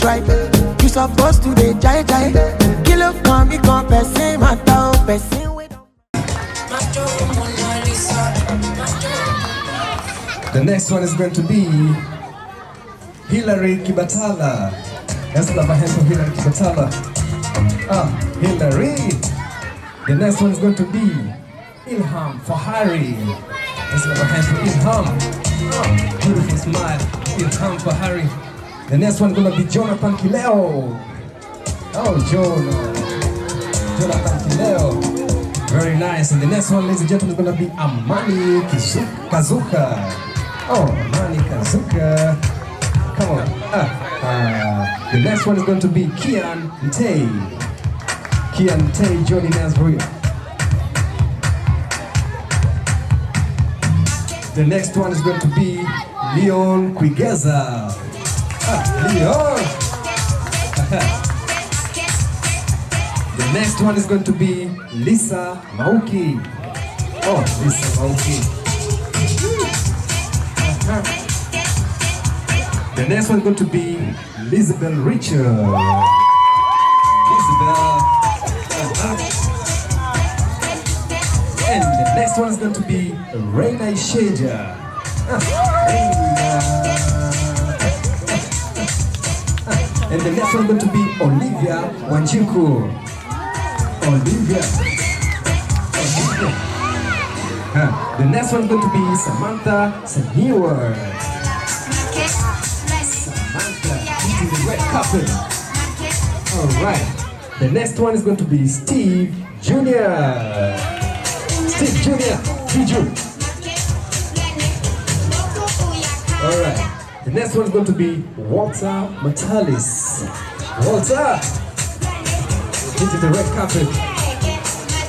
right. You supposed to be jai jai. Kill up, come, become person, matter, person with. The next one is going to be Hilary Kibatala. Let's clap our hands for Hilary Kibatala. Hilary. The next one is going to be Ilham Fahari. Let's clap our hands for Ilham. Beautiful smile, Ilham Fahari. The next one is going to be Jonathan Kileo. Jonathan Kileo. Very nice. And the next one, ladies and gentlemen, is going to be Amani Kazuka. Amani Kazuka. Come on. The next one is going to be Kian Tay. Kian Tay joining us for you. The next one is going to be Leon Quigeza. Leon. The next one is going to be Lisa Mauki. Lisa Mauki. The next one is going to be Elizabeth Richard. And the next one is going to be Reina Isheja. And the next one is going to be Olivia Wanjiku. Olivia. The next one is going to be Samantha Senior. Samantha, eating the red carpet. Alright. The next one is going to be Steve Jr. Steve Jr. Jr. Alright. The next one is going to be Walter Matalis. Walter! Eating the red carpet.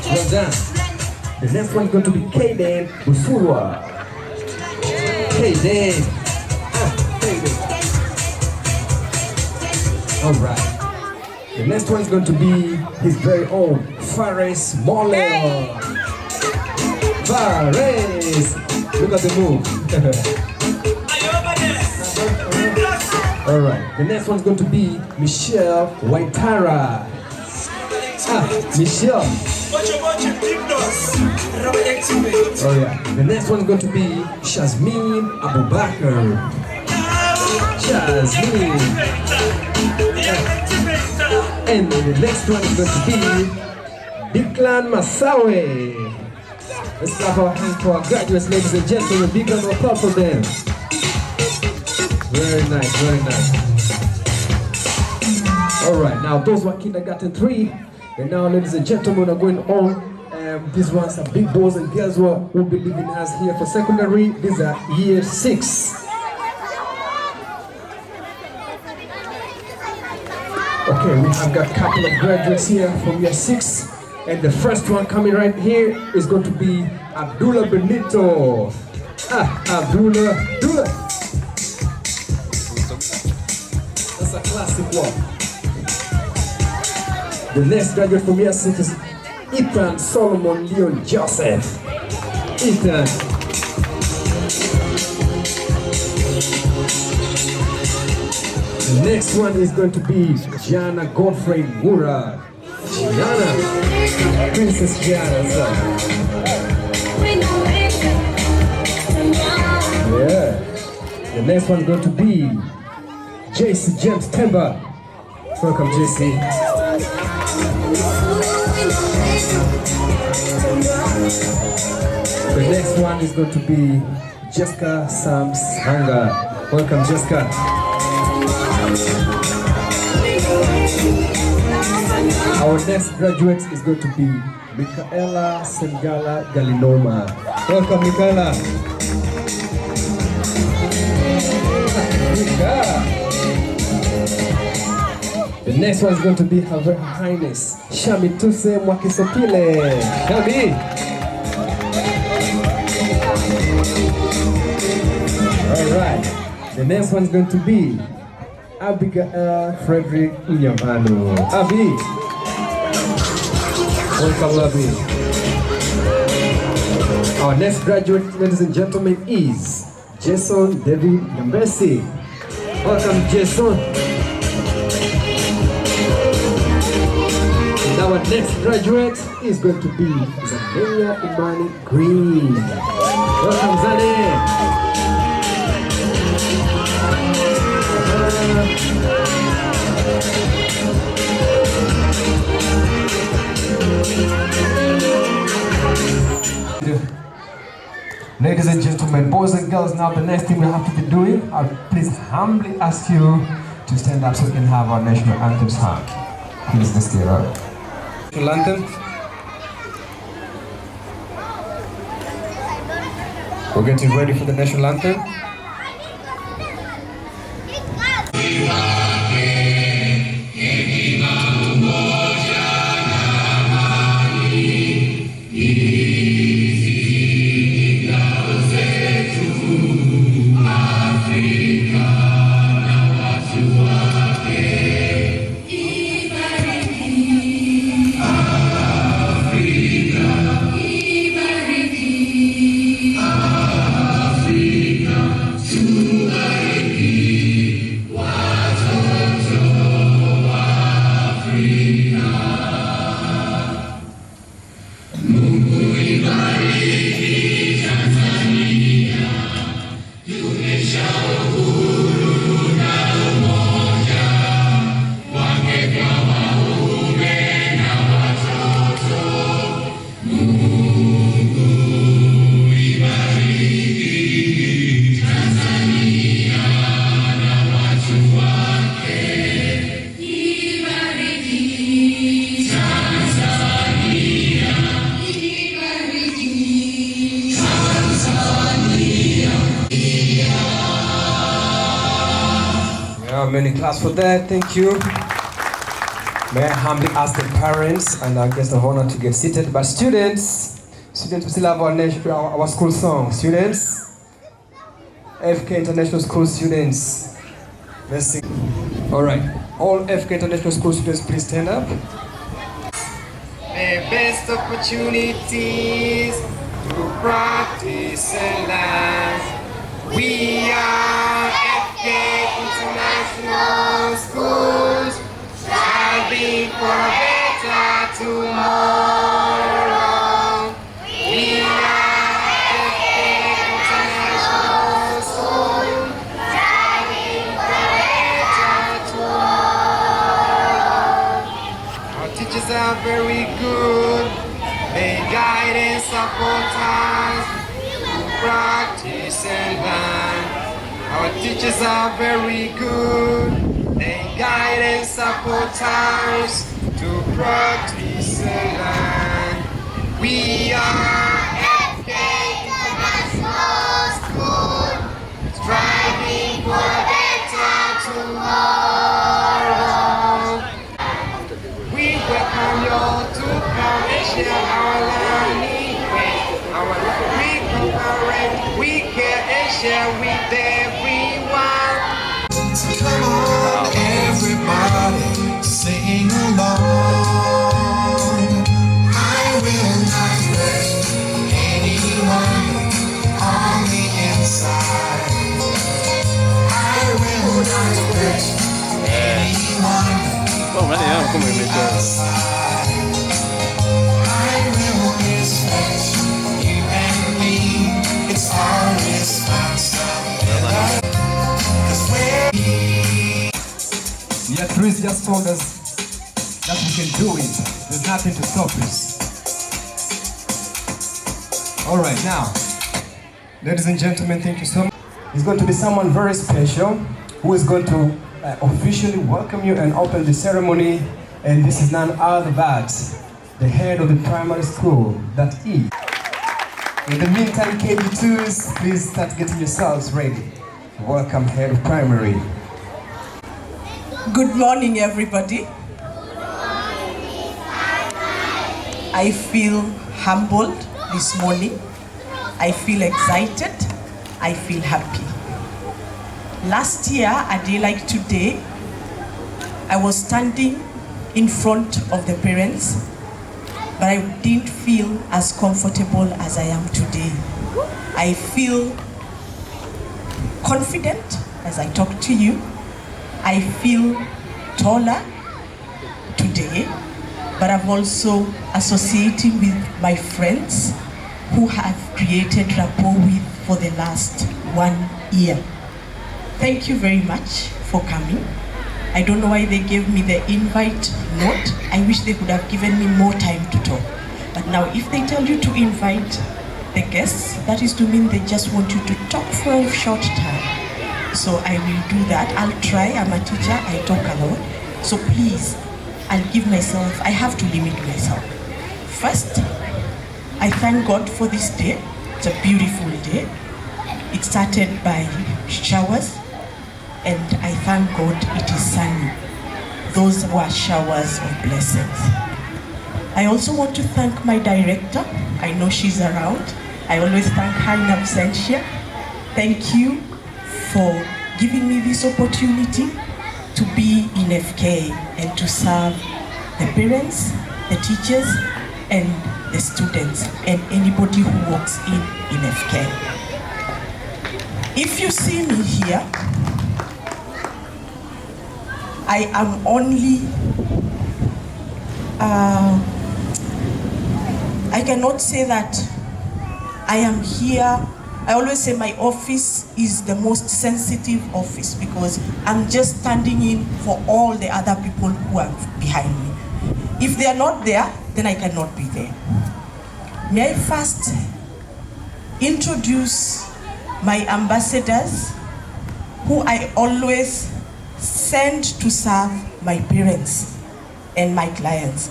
Well done. The next one is going to be Kaden Busurwa. Kaden. Alright. The next one is going to be his very own Fares Moller. Fares! Look at the move. Alright. The next one is going to be Michelle Waitara. Michelle. Oh yeah. The next one is going to be Shazmin Abubakar. Shazmin. And the next one is going to be Declan Masawe. Let's clap our hands for our graduates, ladies and gentlemen. Big round of applause for them. Very nice, very nice. Alright, now those were kindergarten 3. And now, ladies and gentlemen, are going on. These ones are big boys and girls who will be leaving us here for secondary. These are year 6. Okay, we have got a couple of graduates here from year 6. And the first one coming right here is going to be Abdullah Benito. Abdullah. That's a classic one. The next graduate from year 6 is Ethan Solomon Leon Joseph. Ethan. The next one is going to be Gianna Godfrey Mura. Gianna. Princess Gianna. Yeah. The next one is going to be JC James Temba. Welcome, JC. The next one is going to be Jessica Sams Hanga. Welcome, Jessica. Our next graduate is going to be Michaela Sengala Galinoma. Welcome, Michaela. The next one is going to be Her Very Highness Shamituse Mwakisopile. Shami. Alright. The next one is going to be Abigail Frederick Unyamanu. Abi. Welcome, Abi. Our next graduate, ladies and gentlemen, is Jason David Nyambesi. Welcome, Jason. our next graduate is going to be Zania Imani Green. Welcome, Zania. Ladies and gentlemen, boys and girls, now the next thing we have to be doing, I'll please humbly ask you to stand up so we can have our national anthem sung. Please, let's get up. National anthem. We're getting ready for the national anthem. Many claps for that, thank you. May I humbly ask the parents and our guest of honor to get seated. But students, we still have our school song. Students, FK International School students, let's sing. All right, all FK International School students, please stand up. The best opportunities to practice and learn. We are FK International Schools, striving for a better tomorrow. We are FK International Schools, striving for a better tomorrow. Our teachers are very good, they guide and support us. Practice and learn. Our teachers are very good. They guide and support us to practice and learn. We are FK International School, striving for a better tomorrow. We welcome you all to come and share our learning with we cooperate, we care and share with everyone. Come on, everybody, sing along. I will not hurt anyone on the inside. I will not hurt anyone on the outside. I will respect you and me. It's always fun. Yet Chris just told us that we can do it. There's nothing to stop us. All right, now, ladies and gentlemen, thank you so much. It's going to be someone very special who is going to officially welcome you and open the ceremony. And this is none other but the head of the primary school, that is. In the meantime, KG2s, please start getting yourselves ready. Welcome, head of primary. Good morning, everybody. I feel humbled this morning. I feel excited. I feel happy. Last year, a day like today, I was standing in front of the parents, but I didn't feel as comfortable as I am today. I feel confident as I talk to you. I feel taller today. but I'm also associating with my friends who have created rapport with for the last 1 year. Thank you very much for coming. I don't know why they gave me the invite note. I wish they could have given me more time to talk. But now if they tell you to invite the guests, that is to mean they just want you to talk for a short time. So I will do that. I'll try. I'm a teacher. I talk a lot. So please, I'll give myself, I have to limit myself. First, I thank God for this day. It's a beautiful day. It started by showers, and I thank God it is sunny. Those were showers of blessings. I also want to thank my director. I know she's around. I always thank her in absentia. Thank you for giving me this opportunity to be in FK and to serve the parents, the teachers, and the students, and anybody who works in FK. If you see me here, I am only, I cannot say that I am here. I always say my office is the most sensitive office because I'm just standing in for all the other people who are behind me. If they are not there, then I cannot be there. May I first introduce my ambassadors who I always send to serve my parents and my clients.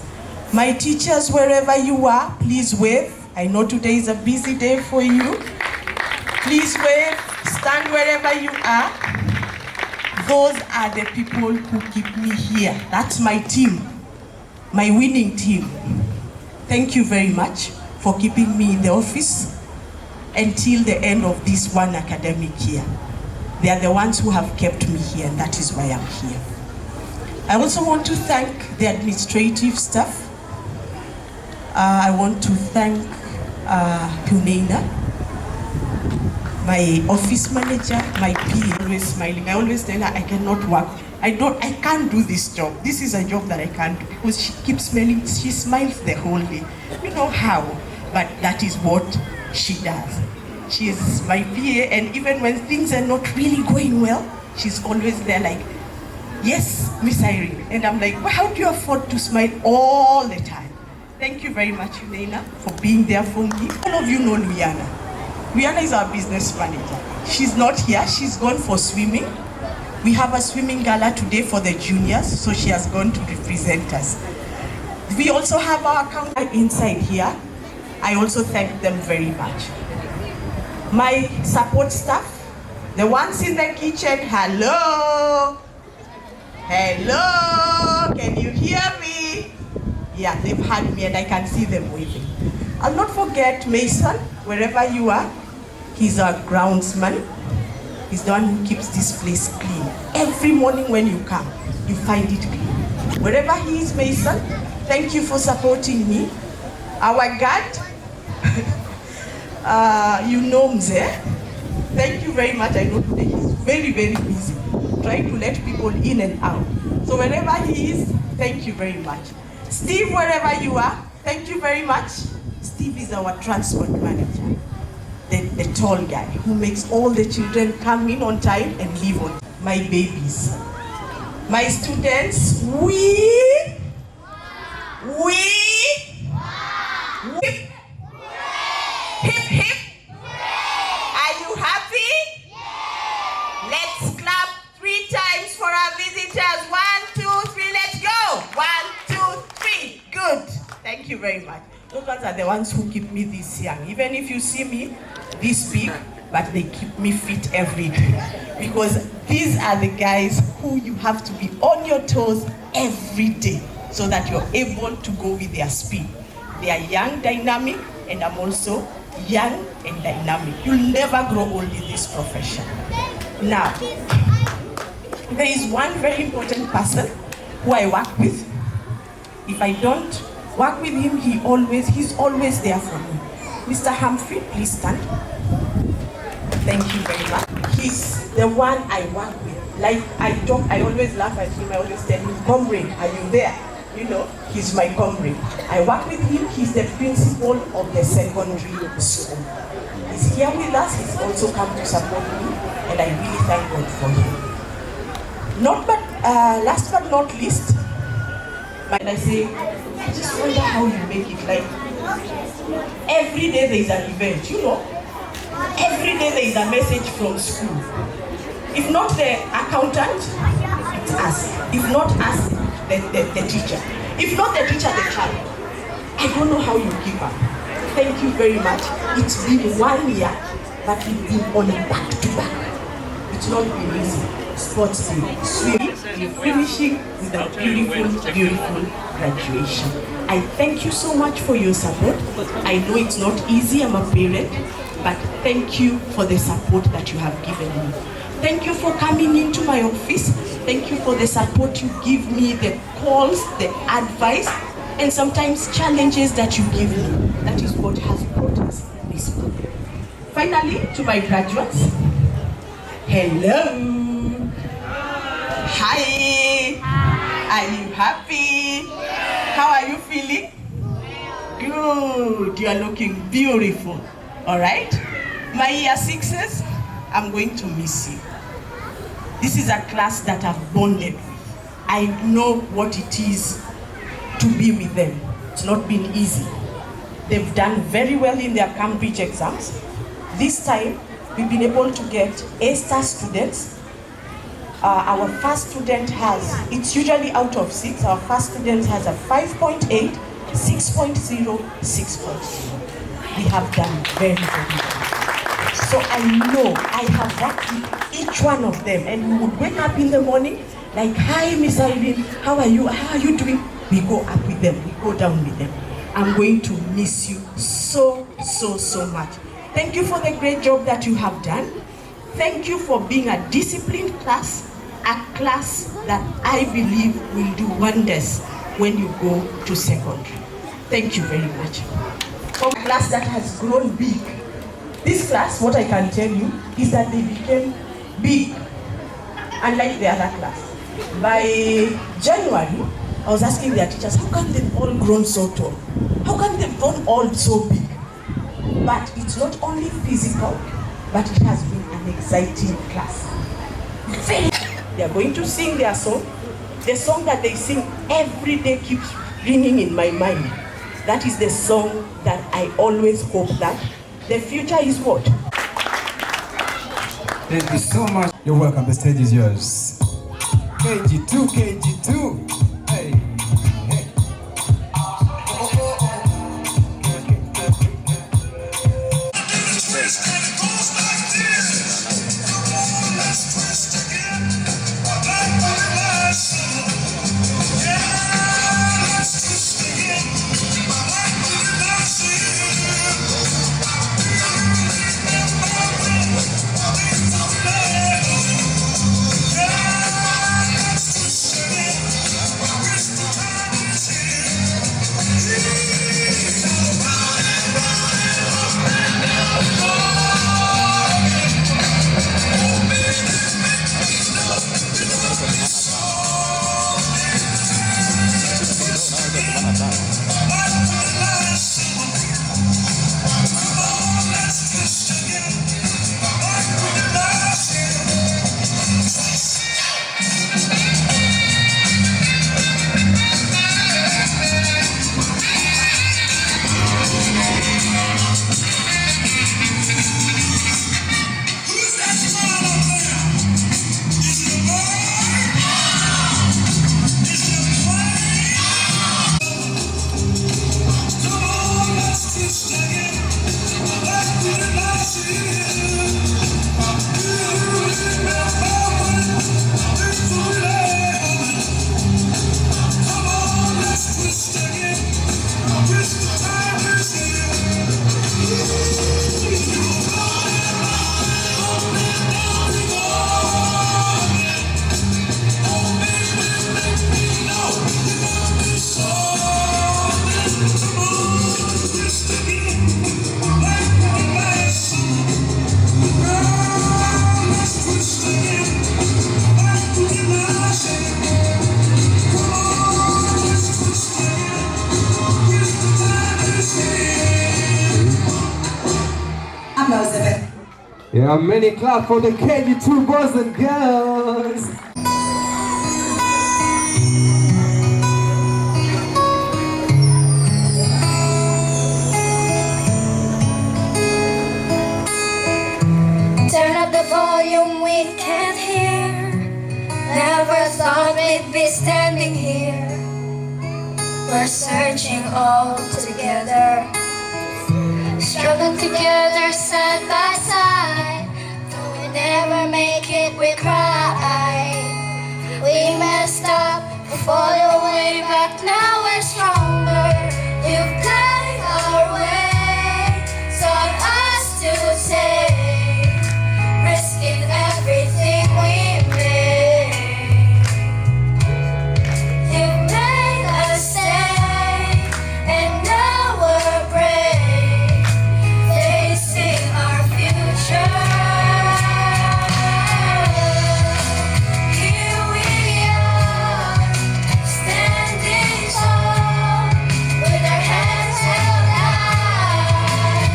My teachers, wherever you are, please wave. I know today is a busy day for you. Please wave, stand wherever you are. Those are the people who keep me here. That's my team, my winning team. Thank you very much for keeping me in the office until the end of this one academic year. They are the ones who have kept me here, and that is why I'm here. I also want to thank the administrative staff. I want to thank Puneina, my office manager, my PA, always smiling. I always tell her I cannot work. I can't do this job. This is a job that I can't do because she keeps smiling. She smiles the whole day. You know how, but that is what she does. She is my PA, and even when things are not really going well, she's always there like, yes, Miss Irene. And I'm like, well, how do you afford to smile all the time? Thank you very much, Elena, for being there for me. All of you know Luiana. Luiana is our business manager. She's not here, she's gone for swimming. We have a swimming gala today for the juniors, so she has gone to represent us. We also have our accountant inside here. I also thank them very much. My support staff, the ones in the kitchen, hello. Hello, can you hear me? Yeah, they've heard me and I can see them waving. I'll not forget Mason, wherever you are. He's our groundsman. He's the one who keeps this place clean. Every morning when you come, you find it clean. Wherever he is, Mason, thank you for supporting me. Our guard, you know Mzee. Thank you very much. I know today he's very, very busy, trying to let people in and out. So wherever he is, thank you very much. Steve, wherever you are, thank you very much. Steve is our transport manager, the tall guy who makes all the children come in on time and leave on time. My babies, my students, we, hip, hip. Are you happy? Let's clap 3 times for our visitors. 1, 2, 3, let's go. 1, 2, 3, good. Thank you very much. Those ones are the ones who keep me this young. Even if you see me this big, but they keep me fit every day. Because these are the guys who you have to be on your toes every day so that you're able to go with their speed. They are young, dynamic, and I'm also young and dynamic. You'll never grow old in this profession. Now, there is one very important person who I work with. If I don't work with him, he's always there for me. Mr. Humphrey, please stand. Thank you very much. He's the one I work with. Like I always laugh at him. I always tell him, comrade, are you there? He's my comrade. I work with him. He's the principal of the secondary school. He's here with us. He's also come to support me, and I really thank God for him. Last but not least, I say, I just wonder how you make it. Like, every day there is an event, Every day there is a message from school. If not the accountant, it's us. If not us, the teacher. If not the teacher, the child. I don't know how you keep up. Thank you very much. It's been 1 year, but we've been on a back-to-back. It's not been easy. Sports team, swimming, you're finishing with a beautiful, beautiful graduation. I thank you so much for your support. I know it's not easy, I'm a parent, but thank you for the support that you have given me. Thank you for coming into my office. Thank you for the support you give me, the calls, the advice, and sometimes challenges that you give me. That is what has brought us this far. Finally, to my graduates, hello. Hi. Are you happy? How are you feeling? Good. You are looking beautiful. All right. My year 6s, I'm going to miss you. This is a class that I've bonded with. I know what it is to be with them. It's not been easy. They've done very well in their Cambridge exams. This time, we've been able to get A-star students. Our first student it's usually out of 6, our first student has a 5.8, 6.0, 6.0. We have done very, very well. So I know I have worked with each one of them, and we would wake up in the morning like, hi, Miss Irene, how are you? How are you doing? We go up with them, we go down with them. I'm going to miss you so, so, so much. Thank you for the great job that you have done. Thank you for being a disciplined class, a class that I believe will do wonders when you go to secondary. Thank you very much. For a class that has grown big, this class, what I can tell you, is that they became big, unlike the other class. By January, I was asking their teachers, how come they've all grown so tall? How come they've grown all so big? But it's not only physical, but it has been an exciting class. They are going to sing their song. The song that they sing every day keeps ringing in my mind. That is the song that I always hope that the future is what? Thank you so much. You're welcome. The stage is yours. KG2, KG2. Hey. Hey. Yeah, many clap for the KG2 boys and girls. Turn up the volume, we can't hear. Never thought we'd be standing here. We're searching all together, struggling together side by side. Though we never make it, we cry. We messed up, we fall away back, now we're stronger. You've played our way, taught us to take, risking everything we made. You've made us stay, and now we're brave, facing our future. Here we are, standing tall, with our heads held high.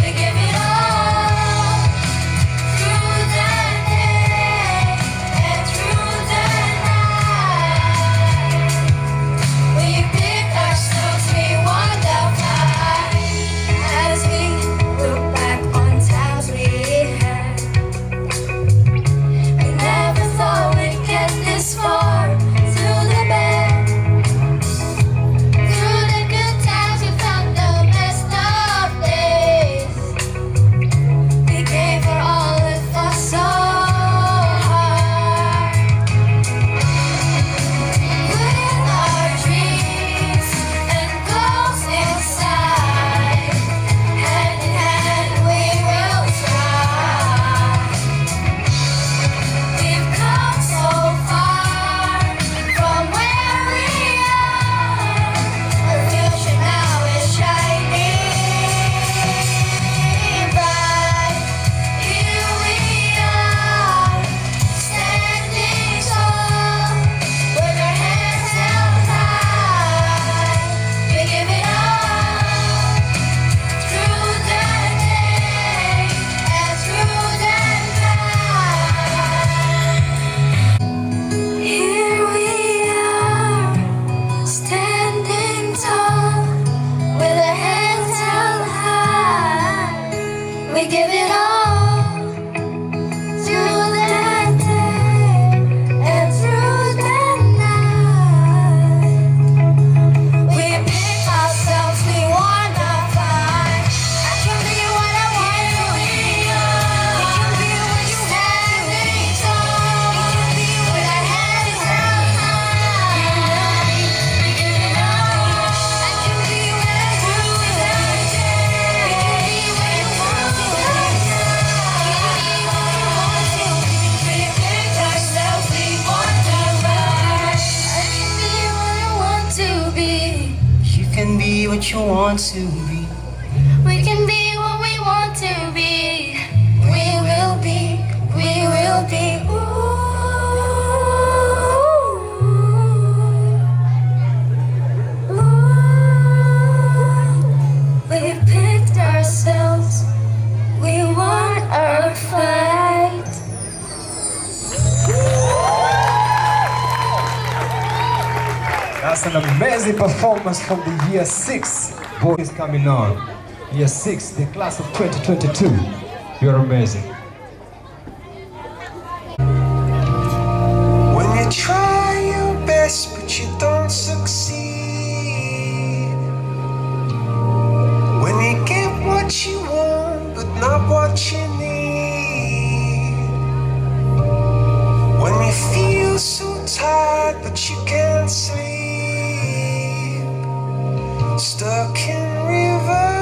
We give it all, through the day and through the night. We pick ourselves, we wonder why. As we look back on times we had, we never thought we'd get this far. Through the bad, through the good times, we found the best of days. We gave her all, it was so hard. With our dreams and goals inside, hand in hand we will try. We've come so far from where we are. Our future now is shining bright. Here we are, standing tall, with our heads held high. We give it all, through the day and through the night. Here we are, standing tall, with our heads held high. We give it all, through the day and through the night. We pick ourselves, we wanna find. I can be what I want to be. We can be what you standing tall. We can be with our heads held high. We give it all. I can be what I through the day. We can be what you want to be. We pick ourselves, we wonder why. I can be what I want to be. You can be what you want to be. We can be what we want to be. We will be, we will be. Ooh. We picked ourselves. We won our fight. That's an amazing performance from the year 6 boys coming on. Year 6, the class of 2022. You're amazing. When you try your best but you don't succeed, when you get what you want but not what you need, when you feel so tired but you can't sleep, stuck in reverse.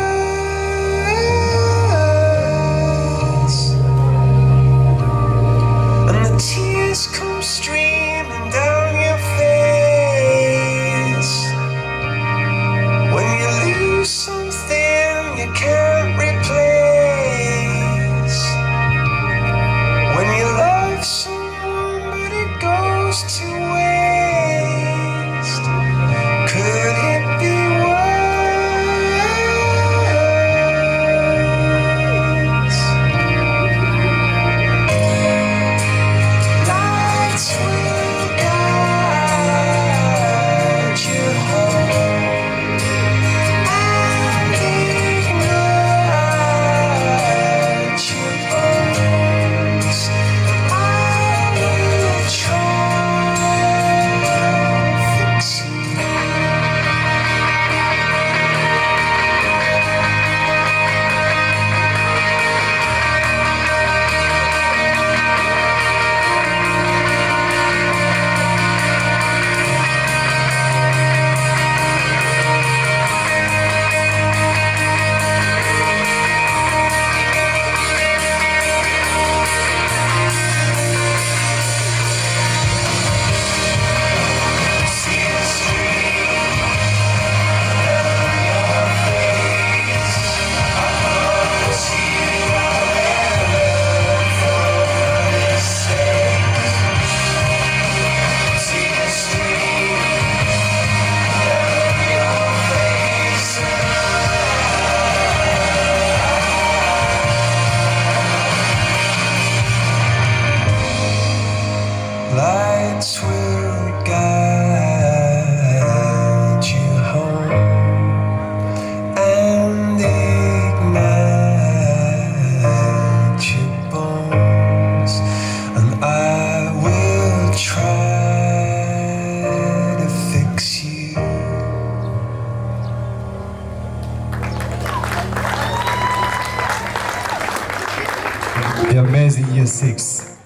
The amazing year 6.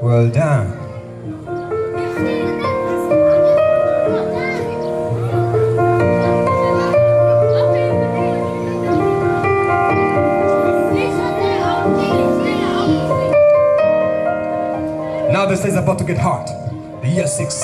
Well done. Now the stage is about to get hot. The year 6.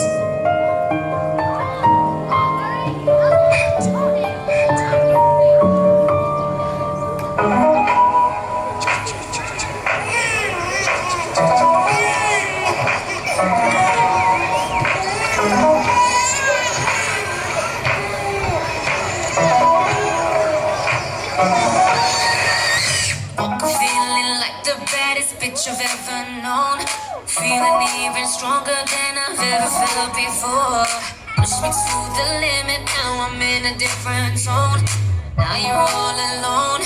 Feeling like the baddest bitch I've ever known. Feeling even stronger than I've ever felt before. Push me to the limit, now I'm in a different zone. Now you're all alone,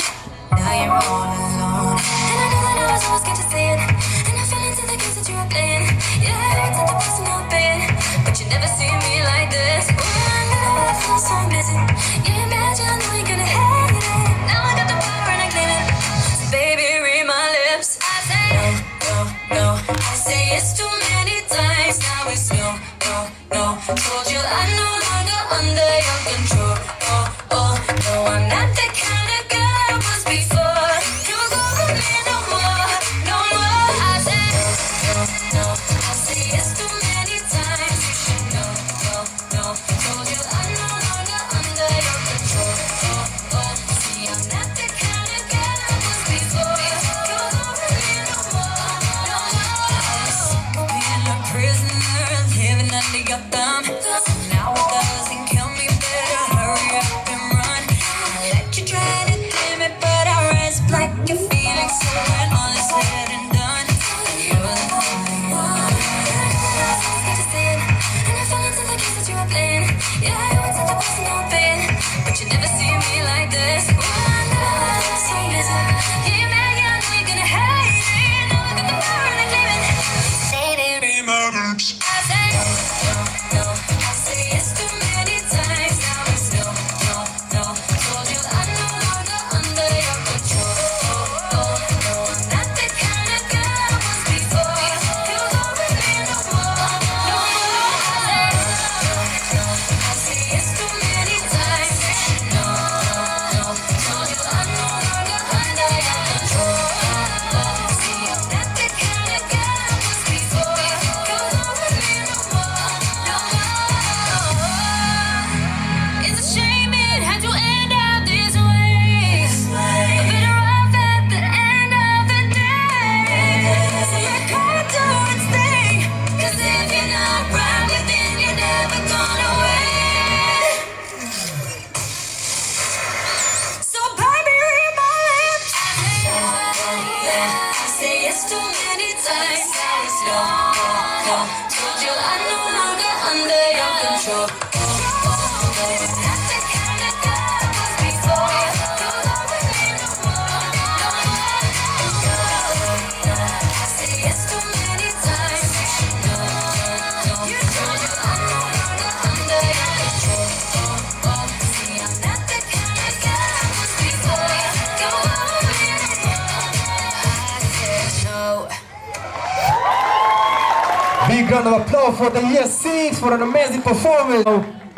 now you're all alone. And I know that I was always scared to say it, and I fell into the games that you were playing. Yeah, it's at the best in your bed, but you never see me like this. Oh, I know I feel so amazing. Yeah, imagine how you're gonna hate it. Now I got the power and I claim it. So baby, read my lips. I say no, no, no. I say yes too many times. Now it's no, no, no. Told you I'm no longer under your control. Oh, oh, no, I'm not the kind of girl I was before. You go with me no more, no more. I say no, no, no. I say yes too many times. You should know, no, no. Told you I'm no longer under your control. Oh, oh. See, I'm not the kind of girl I was before. You go with me no more, no more. Being a prisoner, living under your thumb. Now it doesn't kill me, better hurry up and run. I let you try to dim it, but I rise up like a phoenix. So when all is said and done, you're the only one. I was scared to say it, and I fell into the games that you were playing. Yeah, I went to the boss in your bed, but you never see me like this. Oh, I know I feel so amazing. Yeah, man, yeah, I know you're gonna hate it. Now I got the power and I claim it. Baby, read my lips. I say no, no, no. I say yes too many times. Now it's no, no, no. Told you I'm no longer under your control. Oh, oh, no, I'm not the kind of girl I was before. You go with me no more, no more. I say no, no. I say yes too many times. No, no, no. Told you I'm no longer under your control. Oh, oh. See, I'm not the kind of girl I was before. You go with me no more, no more. It's a shame it had to end up this way. I'm better off at the end of the day. So let go do its thing. 'Cause if you're not right within, you're never gonna win. So baby, read my lips. I say yes too many times. Now it's no, no. Told you I'm no longer under your control. Not the kind of girl I was before. You go with me no more, no more. I say yes too many times. No, no. You told you I'm no longer under your control. Oh, oh. See, I'm not the kind of girl I was before. You go with me no more. I said no. Big round of applause for the year 6 for an amazing performance.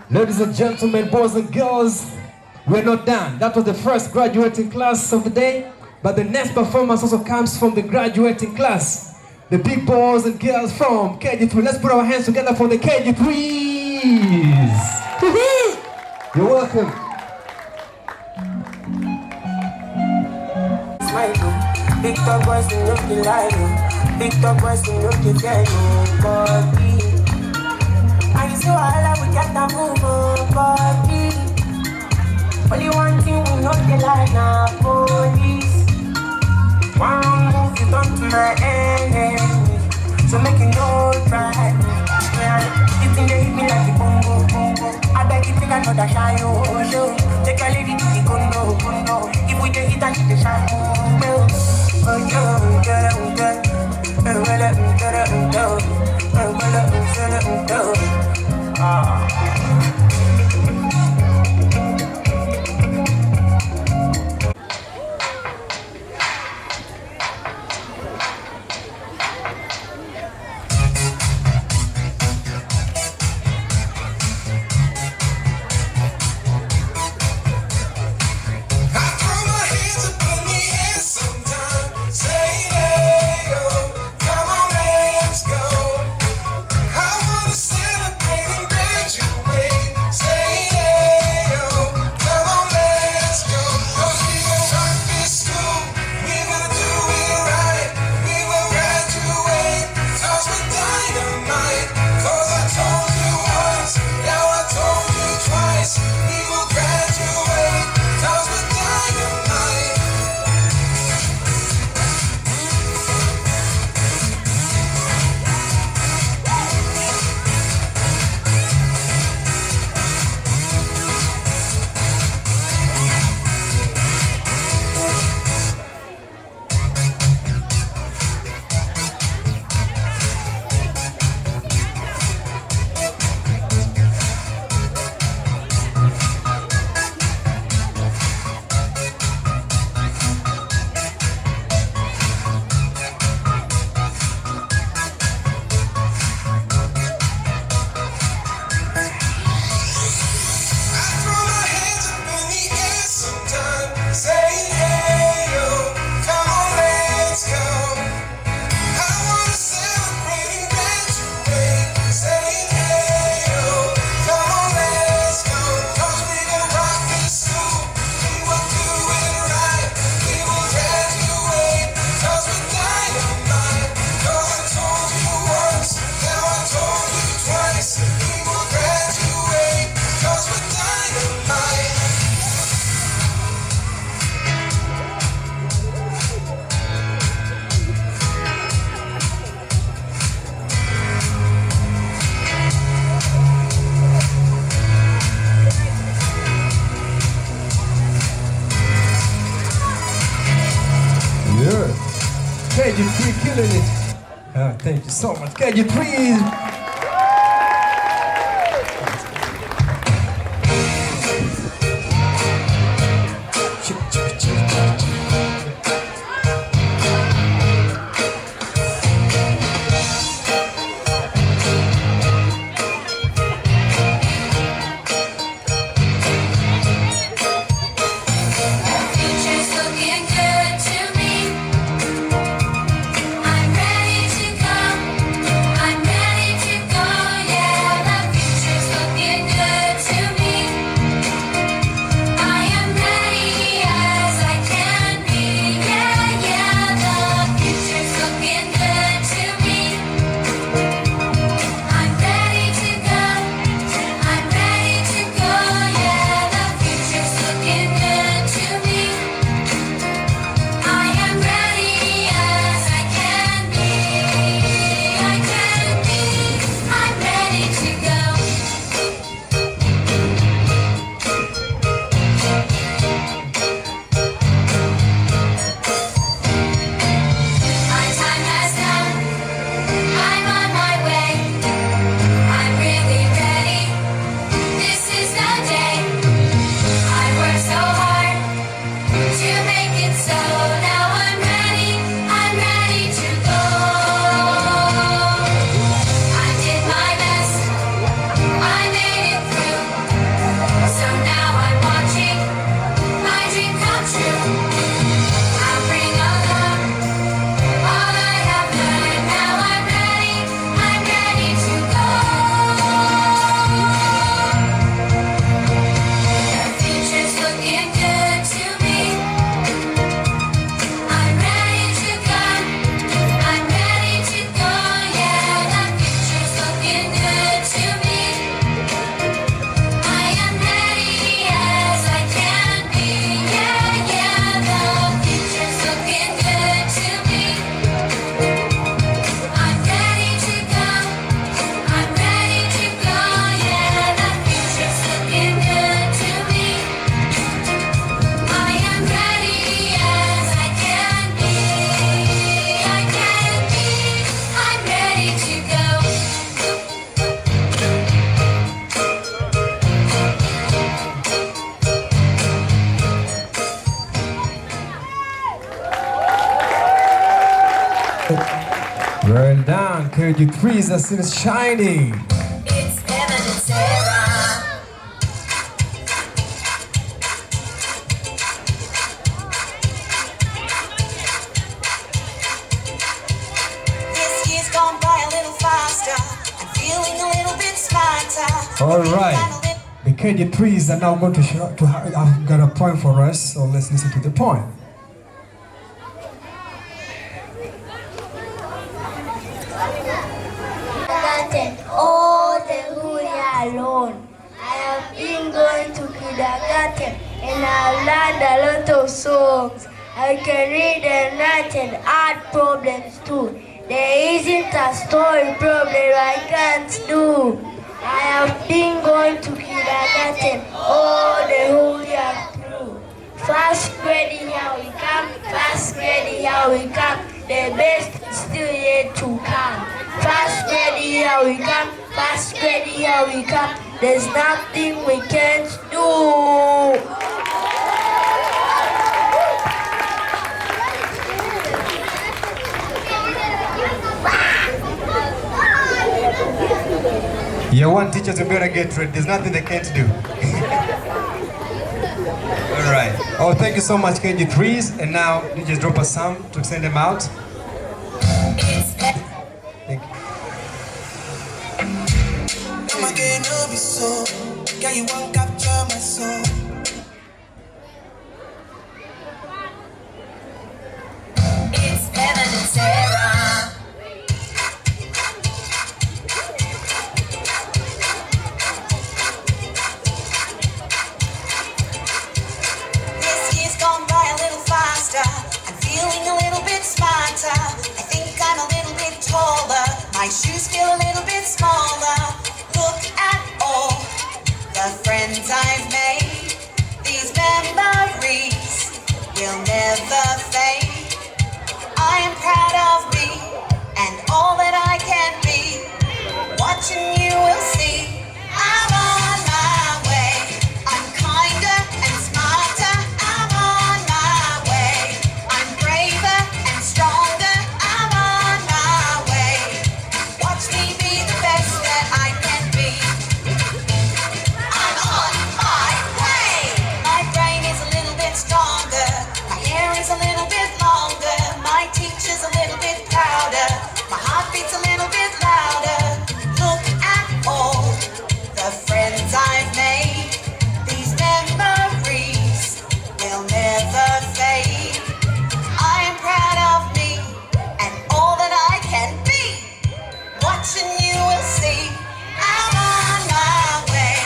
Ladies and gentlemen, boys and girls, we're not done. That was the first graduating class of the day, but the next performance also comes from the graduating class. The big boys and girls from KG3. Let's put our hands together for the KG3s. Woohoo! You're welcome. Big top boys in your life, big top boys in your body. I used to all we got that move body. Only one thing we know the line now, police. One wrong move you done to my enemy, so make you no try. You think they hit me like the bongo, bongo. I beg you think I know that shy, oh, show. Take a lady to the condo, condo. If we take it and she the shy, oh, Good. KG3 killing it. Thank you so much. KG3. Well done, KG3 is still shining. It's Evan and Sarah. This year's gone by a little faster. I'm feeling a little bit smarter. Alright, the KG3s are now going to have got a point for us, so let's listen to the point. Oh, the Hula alone. I have been going to kindergarten and I've learned a lot of songs. I can read and write and add problems too. There isn't a story problem I can't do. I have been going to kindergarten. Oh, the Hula crew. First grade, here we come. First grade, here we come. The best is still yet to come. First grade, here we come. First grade, here we come. There's nothing we can't do. Year one teachers, you better get ready. There's nothing they can't do. Alright. Oh, thank you so much, KG3s. And now you just drop us some to send them out. Thank you. You won't capture my soul. It's Evan and Sarah. This year's gone by a little faster. I'm feeling a little bit smarter. I think I'm a little bit taller. My shoes feel a little bit smaller. Look at all the friends I've made. These memories will never fade. I am proud of me and all that I can be. Watching you will see I'm on my way. I'm kinder and smarter. I'm on my way. I'm braver and stronger. I'm on my way. Watch me be the best that I can be. I'm on my way. My brain is a little bit stronger. My hair is a little bit longer. My teacher's a little bit prouder. My heart beats a little bit louder. Look at all the friends I've made. These memories will never fade. I am proud of me and all that I can be. Watching you will see I'm on my way.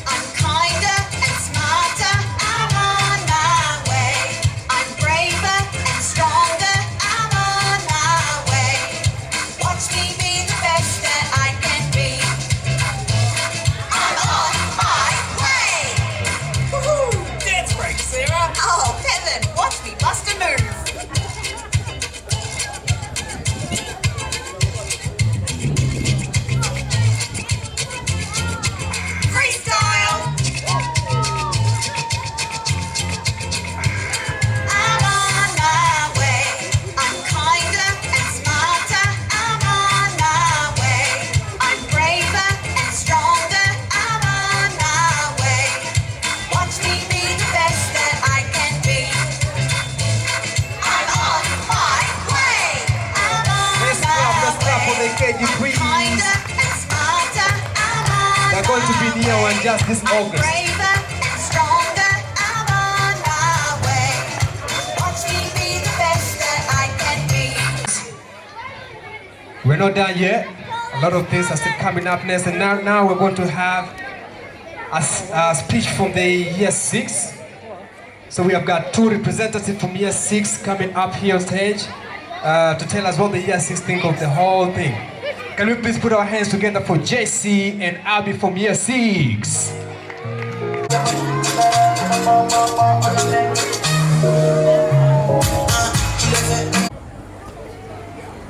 I'm kinder and smarter. I'm on my way. I'm braver and stronger. I'm on my way. Watch me be the best that I can be. I'm on my way. Woohoo! Dance break, Sarah. Oh, Kevin, watch me bust a move. Freestyle. I'm on my way. I'm kinder and smarter. I'm on my way. I'm braver and stronger. I'm on my way. Watch me be the best that I can be. I'm on my way. I'm on Let's clap for the KG Queens. kinder and smarter. I'm on They're going to be near one just this August. braver and stronger. I'm on my way. Watch me be the best that I can be. We're not done yet. A lot of things are still coming up next, and now we're going to have a speech from the year 6. So we have got 2 representatives from year 6 coming up here on stage to tell us what the year 6 think of the whole thing. Can we please put our hands together for JC and Abby from year 6?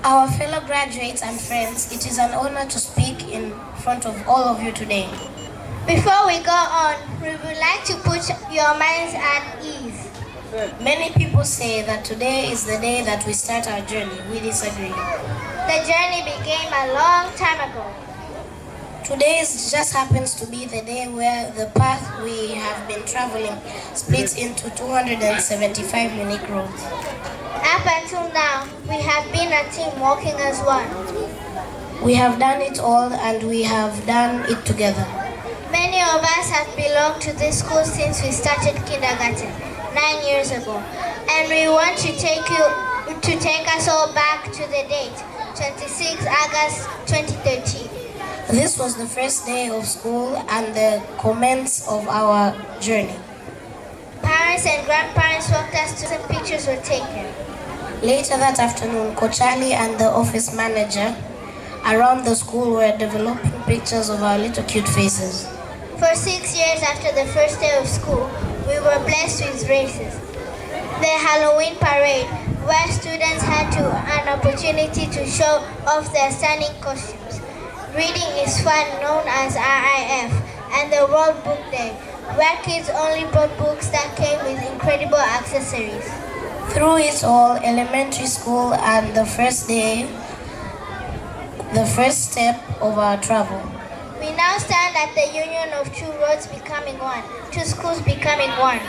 Our fellow graduates and friends, it is an honor to speak in front of all of you today. Before we go on, we would like to put your minds at ease. Many people say that today is the day that we start our journey. We disagree. The journey began a long time ago. Today just happens to be the day where the path we have been traveling splits into 275 unique roads. Up until now, we have been a team working as one. We have done it all and we have done it together. Many of us have belonged to this school since we started kindergarten 9 years ago, and we want to take us all back to the date, 26 August 2013. This was the first day of school and the commence of our journey. Parents and grandparents walked us to some pictures were taken. Later that afternoon, Coach Ali and the office manager around the school were developing pictures of our little cute faces. For 6 years after the first day of school, we were blessed with races. The Halloween parade, where students had an opportunity to show off their stunning costumes. Reading is Fun, known as RIF, and the World Book Day, where kids only brought books that came with incredible accessories. Through it all, elementary school and the first day, the first step of our travel. We now stand at the union of 2 roads becoming one, 2 schools becoming one.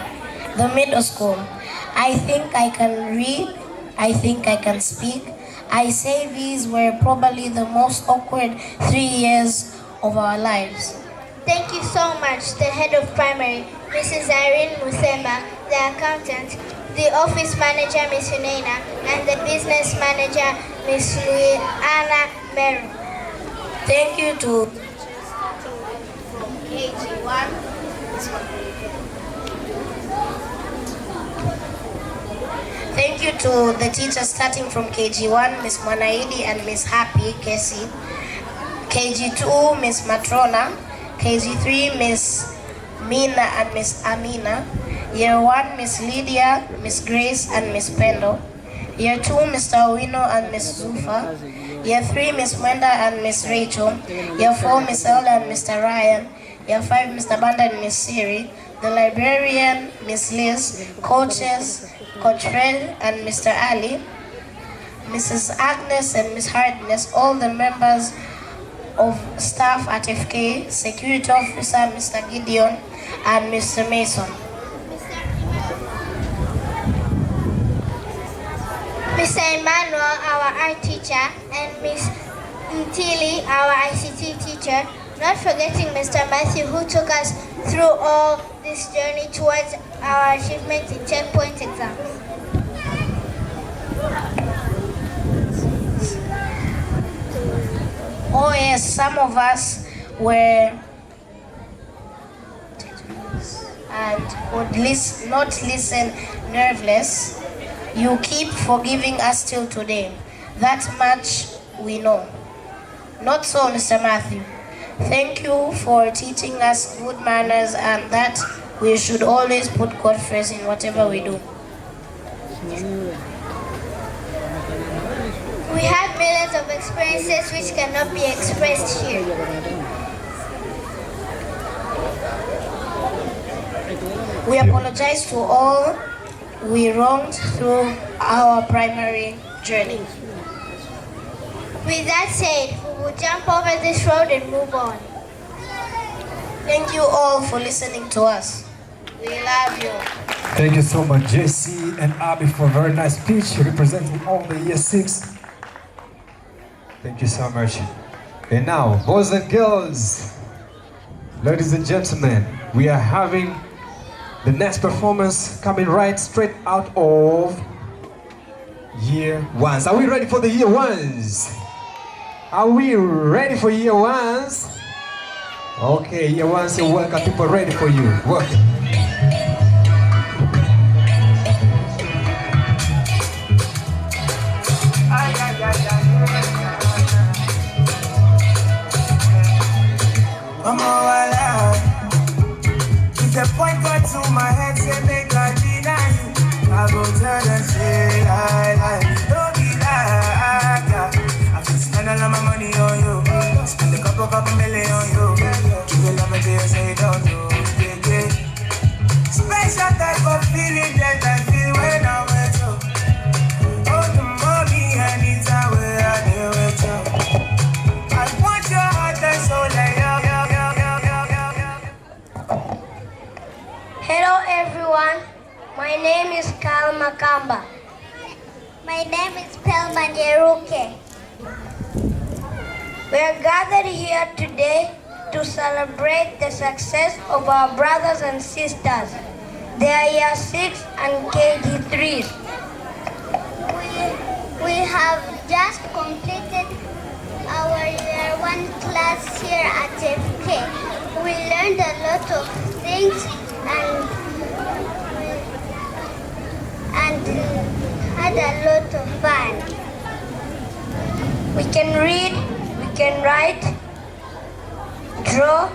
The middle school. I think I can read, I think I can speak. I say these were probably the most awkward 3 years of our lives. Thank you so much, the head of primary, Mrs. Irene Musema, the accountant, the office manager, Ms. Hunaina, and the business manager, Ms. Luiana Meru. Thank you to KG1. Thank you to the teachers starting from KG1, Ms. Mwanaidi and Ms. Happy Kesi, KG2, Ms. Matrona, KG3, Ms. Mina and Ms. Amina, Year 1, Ms. Lydia, Ms. Grace and Ms. Pendo, Year 2, Mr. Owino and Miss Zufa. Year 3, Miss Mwenda and Miss Rachel. Year 4, Miss Elda and Mr. Ryan. Year 5, Mr. Banda and Miss Siri. The librarian, Miss Liz. Coaches, Coach Fred and Mr. Ali. Mrs. Agnes and Miss Hardness. All the members of staff at FK. Security officer, Mr. Gideon and Mr. Mason. Mr. Emmanuel, our art teacher, and Miss Ntili, our ICT teacher, not forgetting Mr. Matthew, who took us through all this journey towards our achievements in checkpoint exams. Oh yes, some of us were and would not listen nerveless. You keep forgiving us till today. That much we know. Not so, Mr. Matthew. Thank you for teaching us good manners and that we should always put God first in whatever we do. We have millions of experiences which cannot be expressed here. We apologize to all we wronged through our primary journey. With that said, we will jump over this road and move on. Thank you all for listening to us. We love you. Thank you so much, JC and Abby, for a very nice speech representing all the year 6. Thank you so much. And now, boys and girls, ladies and gentlemen, we are having the next performance coming right straight out of year 1s. Are we ready for the year 1s? Are we ready for year 1s? Okay, year 1s, you're welcome. People ready for you. Work it. If the point got to my head, say make I deny you. I go tell and say I don't be like I can spend all of my money on you. Spend a couple million on you. You will never dare say don't do. Yeah. Special type of feeling that I feel when I'm with you. Oh, the money anytime where I deal with you. I want your heart and soul like Hello everyone, my name is Kal Makamba. My name is Pelma Nyeruke. We are gathered here today to celebrate the success of our brothers and sisters. They are year 6 and KG3s. We have just completed our year 1 class here at FK. We learned a lot of things and had a lot of fun. We can read, we can write, draw,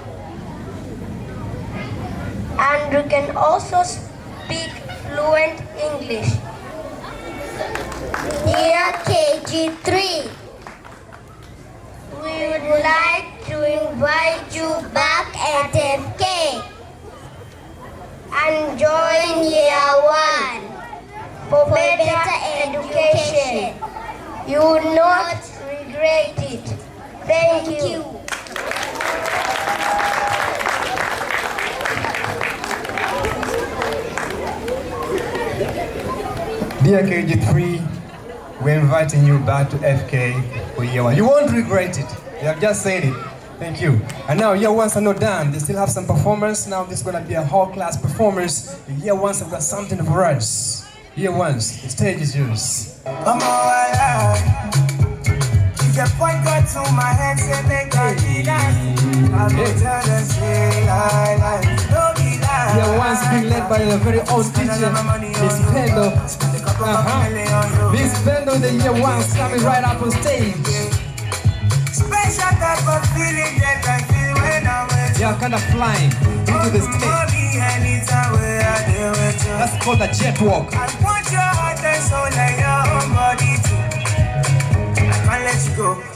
and we can also speak fluent English. Dear KG3, we would like to invite you back at FK and join year 1 for better education. You will not regret it. Thank you. Dear KG3, we're inviting you back to FK for year 1. You won't regret it. You have just said it. Thank you. And now year 1s are not done. They still have some performance. Now this is going to be a whole class performance. The year 1s have got something for us. Year 1s, the stage is yours. I'm all alive. If the point got to my head, say make I deny you. I go tell them say lie. Don't be lying. Year 1s being led by a very old teacher, Miss Pendo. Miss Pendo, the year 1s coming right up on stage. Special type of feeling that I feel when I'm with you. They are kind of flying into the stage. Anytime where I deal with you. That's called a jet walk. I want your heart and soul like your own.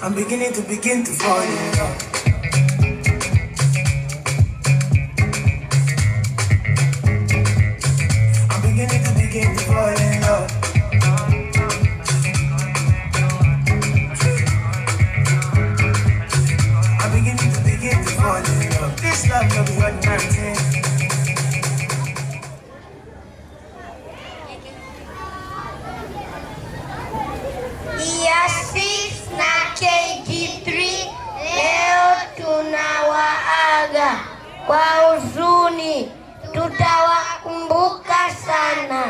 I'm beginning to fall in love. I'm beginning to fall in love. I'm beginning to fall in love. This love no be ordinary thing. Year 6 na KG3 leo tunawaaga kwa huzuni, tutawakumbuka sana.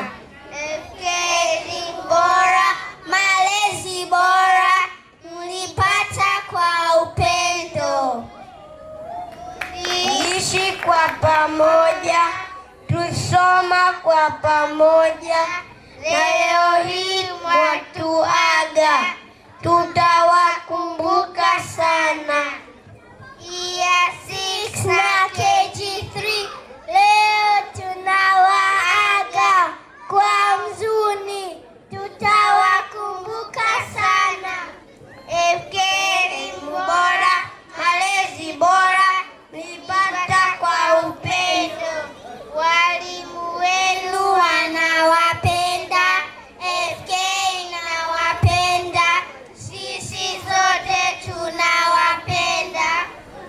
FK elimu bora, malezi bora, mlipata kwa upendo. Tuliishi kwa pamoja, tusoma kwa pamoja, na leo hii mwatuaga, tutawakumbuka sana. Year 6 na KG3 leo tunawaaga kwa huzuni, tutawakumbuka sana. FK elimu bora, malezi bora, mlipata kwa upendo. Walimu wenu wanawapenda, FK inawapenda, sisi zote tunawapenda,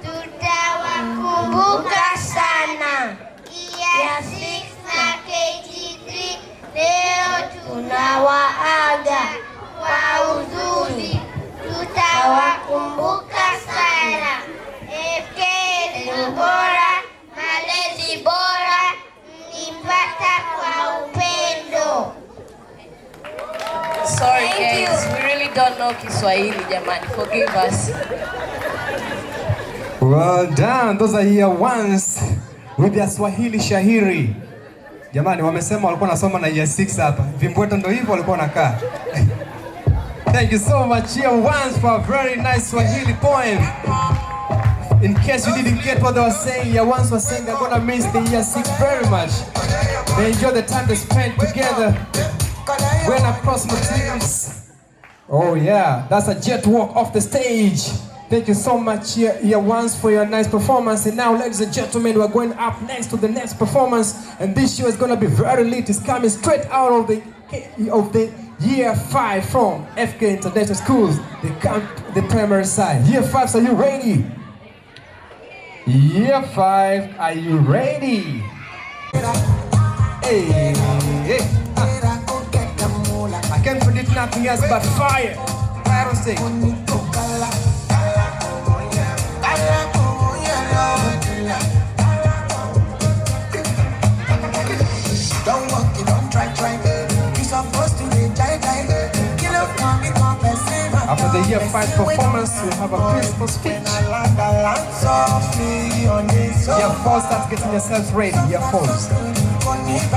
tutawakumbuka sana. Year 6 na KG3 leo tunawaaga kwa huzuni, tutawakumbuka sana. FK elimu bora, malezi bora, mlipata kwa upendo. Sorry guys, we really don't know Kiswahili jamani. Forgive us. Well done. Those are year ones with their Swahili shahiri. Jamani, wamesema walikuwa nasoma na year 6 hapa. Vimbweta ndio hivyo walikuwa nakaa. Thank you so much year ones for a very nice Swahili poem. In case you didn't get what they were saying, year ones were saying they're gonna miss the year 6 very much. They enjoy the time they spent together, going across materials. Oh yeah, that's a jet walk off the stage. Thank you so much year ones for your nice performance. And now, ladies and gentlemen, we're going up next to the next performance. And this show is gonna be very lit. It's coming straight out of the year 5 from FK International Schools, the primary side. Year 5s, are you ready? Year 5, are you ready? Hey, hey. I can't predict nothing else but fire. Fire on stage. Don't walk it, don't try. You're supposed to be jai. Kill up, come in, come After the year 5 performance, we'll have a principal speech. Year 4 starts getting yourselves ready. Year 4s.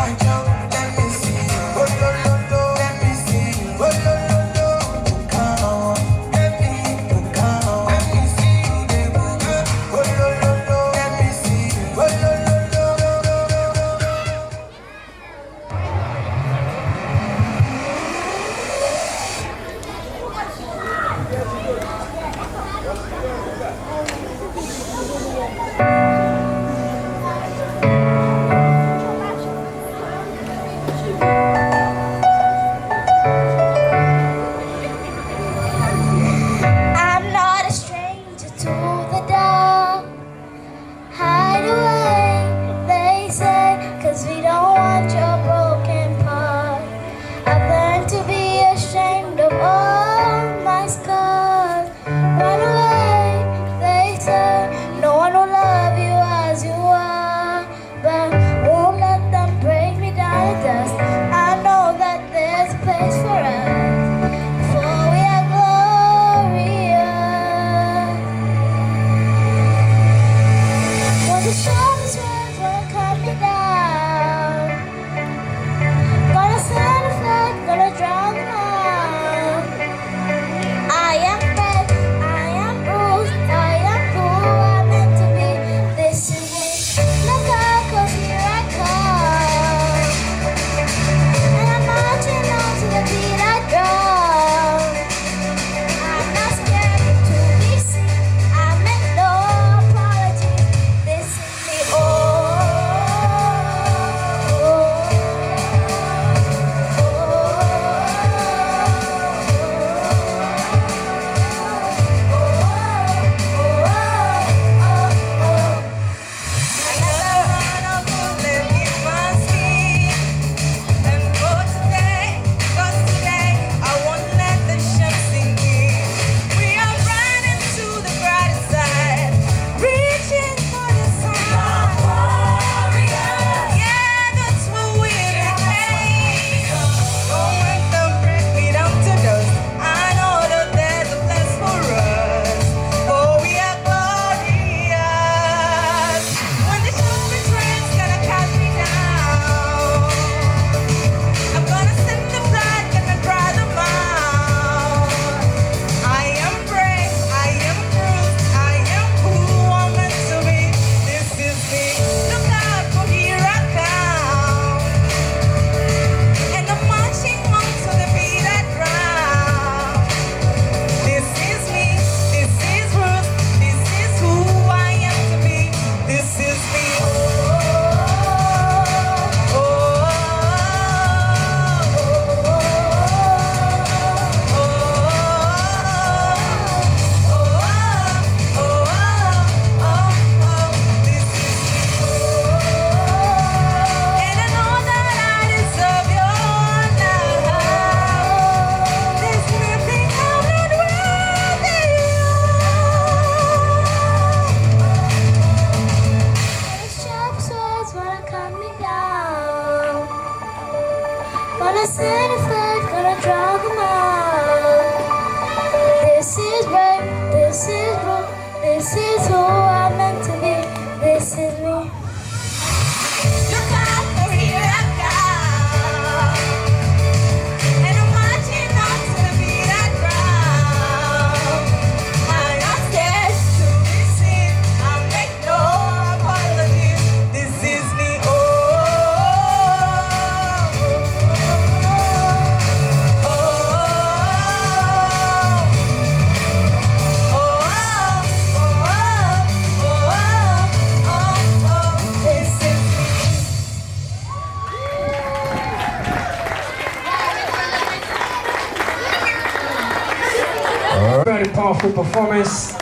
Very powerful performance.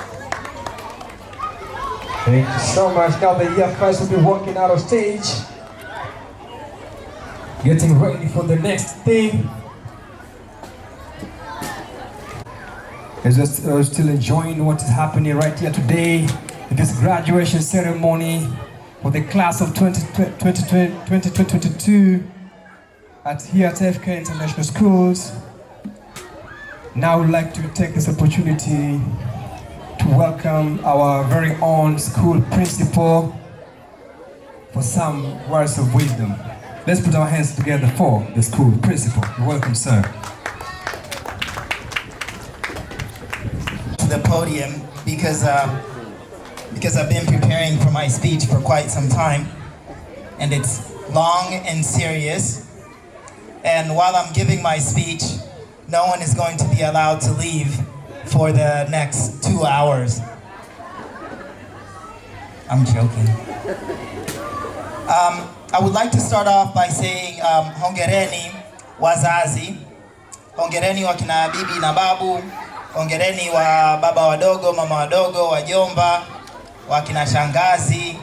Thank you so much. Now the year first will be walking out of stage, getting ready for the next thing. As we're still enjoying what is happening right here today, this graduation ceremony for the class of 2022 here at FK International Schools. Now I would like to take this opportunity to welcome our very own school principal for some words of wisdom. Let's put our hands together for the school principal. You're welcome, sir. To the podium because I've been preparing for my speech for quite some time, and it's long and serious. And while I'm giving my speech, no one is going to be allowed to leave for the next 2 hours. I'm joking. I would like to start off by saying hongereni wazazi, hongereni wakina bibi na babu, hongereni wa baba wadogo, mama wadogo, wajomba, wakina shangazi,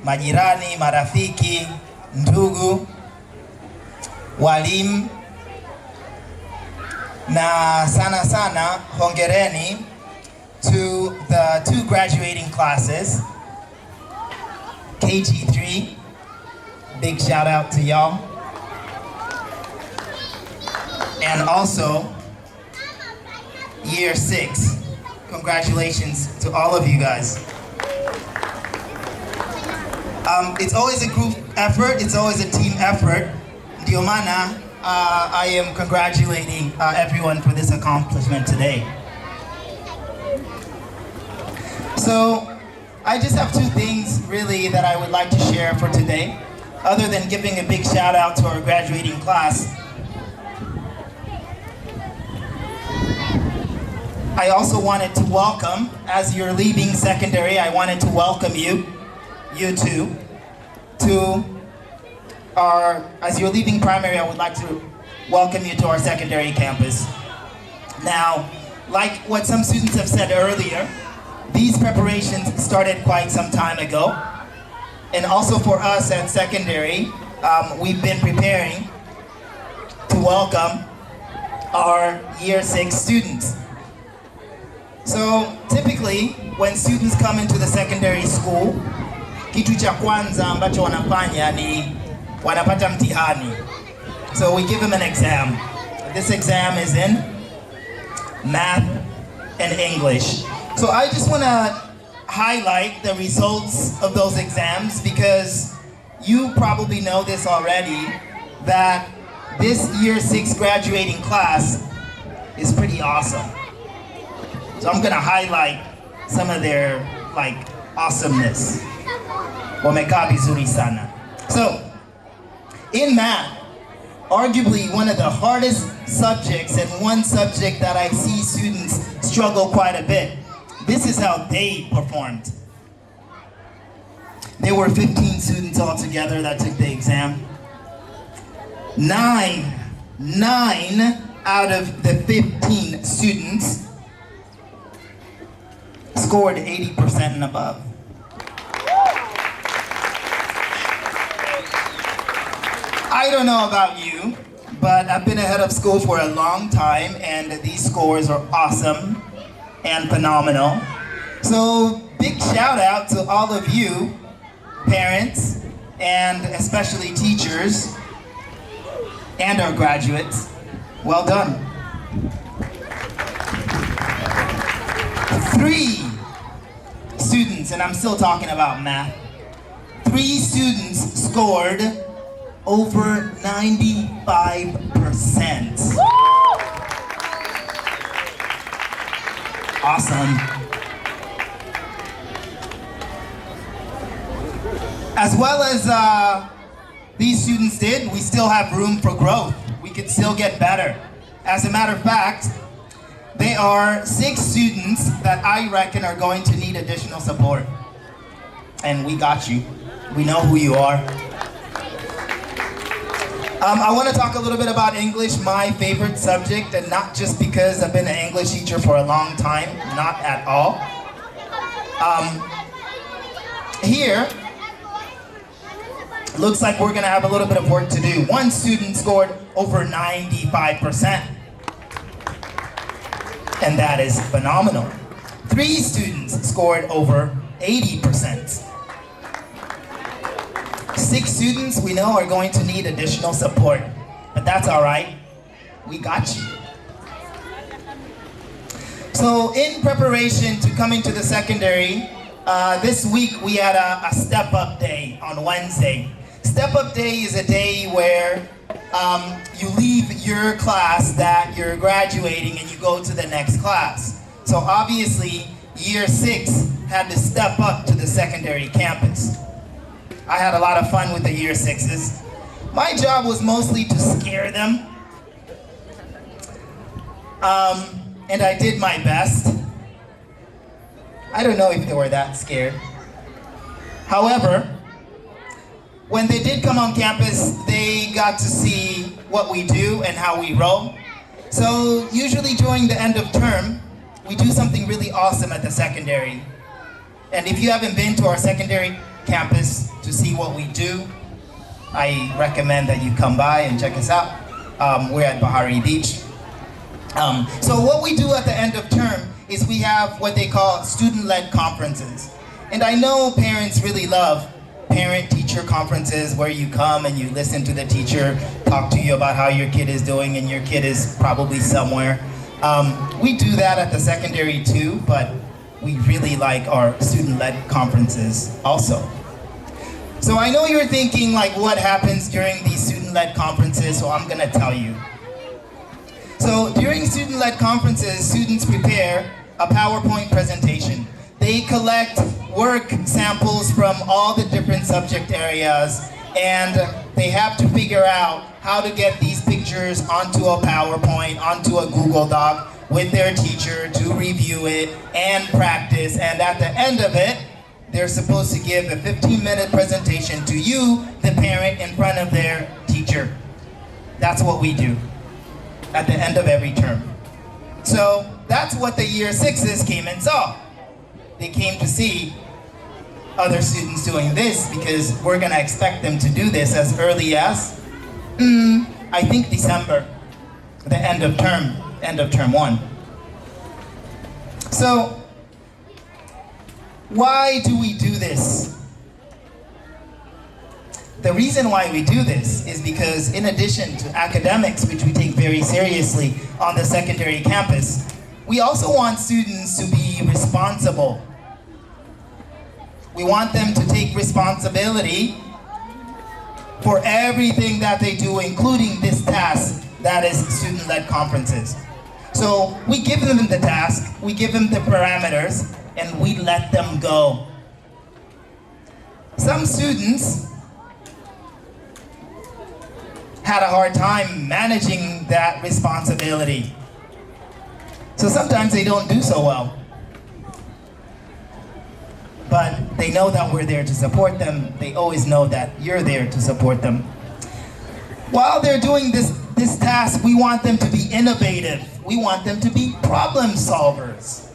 majirani, marafiki, ndugu, walimu, na sana sana hongereni to the 2 graduating classes, KG3, big shout out to y'all, and also year 6, congratulations to all of you guys. It's always a group effort, it's always a team effort. Ndio maana I am congratulating everyone for this accomplishment today. So I just have 2 things really that I would like to share for today, other than giving a big shout out to our graduating class. I also wanted to welcome, as you're leaving secondary, I wanted to welcome you two, to as you're leaving primary, I would like to welcome you to our secondary campus. Now, like what some students have said earlier, these preparations started quite some time ago. And also for us at secondary, we've been preparing to welcome our year 6 students. So typically, when students come into the secondary school, kitu cha kwanza ambacho wanafanya ni wanapata mtihani. So we give them an exam. This exam is in math and English. So I just want to highlight the results of those exams because you probably know this already, that this year 6 graduating class is pretty awesome. So I'm going to highlight some of their awesomeness. Wamekaa vizuri sana. So in math, arguably one of the hardest subjects and one subject that I see students struggle quite a bit. This is how they performed. There were 15 students altogether that took the exam. 9 out of the 15 students scored 80% and above. I don't know about you, but I've been ahead of school for a long time, and these scores are awesome and phenomenal. So big shout out to all of you, parents, and especially teachers, and our graduates. Well done. 3 students, and I'm still talking about math, 3 students scored over 95%. Awesome. As well as these students did, we still have room for growth. We could still get better. As a matter of fact, there are 6 students that I reckon are going to need additional support. And we got you. We know who you are. I want to talk a little bit about English, my favorite subject, and not just because I've been an English teacher for a long time, not at all. Here, looks like we're going to have a little bit of work to do. One student scored over 95%, and that is phenomenal. 3 students scored over 80%. 6 students we know are going to need additional support, but that's all right. We got you. So in preparation to coming to the secondary, this week we had a step-up day on Wednesday. Step-up day is a day where you leave your class that you're graduating and you go to the next class. So obviously, year 6 had to step up to the secondary campus. I had a lot of fun with the year 6s. My job was mostly to scare them. And I did my best. I don't know if they were that scared. However, when they did come on campus, they got to see what we do and how we roll. So usually during the end of term, we do something really awesome at the secondary. And if you haven't been to our secondary campus to see what we do, I recommend that you come by and check us out. We're at Bahari Beach. So what we do at the end of term is we have what they call student-led conferences. And I know parents really love parent-teacher conferences where you come and you listen to the teacher talk to you about how your kid is doing and your kid is probably somewhere. We do that at the secondary too, but we really like our student-led conferences also. So I know you're thinking like what happens during these student-led conferences, so I'm gonna tell you. So during student-led conferences, students prepare a PowerPoint presentation. They collect work samples from all the different subject areas, and they have to figure out how to get these pictures onto a PowerPoint, onto a Google Doc with their teacher to review it and practice. And at the end of it, they're supposed to give a 15-minute presentation to you, the parent, in front of their teacher. That's what we do at the end of every term. So that's what the year 6s came and saw. They came to see other students doing this because we're gonna expect them to do this as early as, I think December, the end of term 1. So, why do we do this? The reason why we do this is because in addition to academics, which we take very seriously on the secondary campus, we also want students to be responsible. We want them to take responsibility for everything that they do, including this task that is student-led conferences. So we give them the task, we give them the parameters, and we let them go. Some students had a hard time managing that responsibility. So sometimes they don't do so well. But they know that we're there to support them. They always know that you're there to support them. While they're doing this task, we want them to be innovative. We want them to be problem solvers.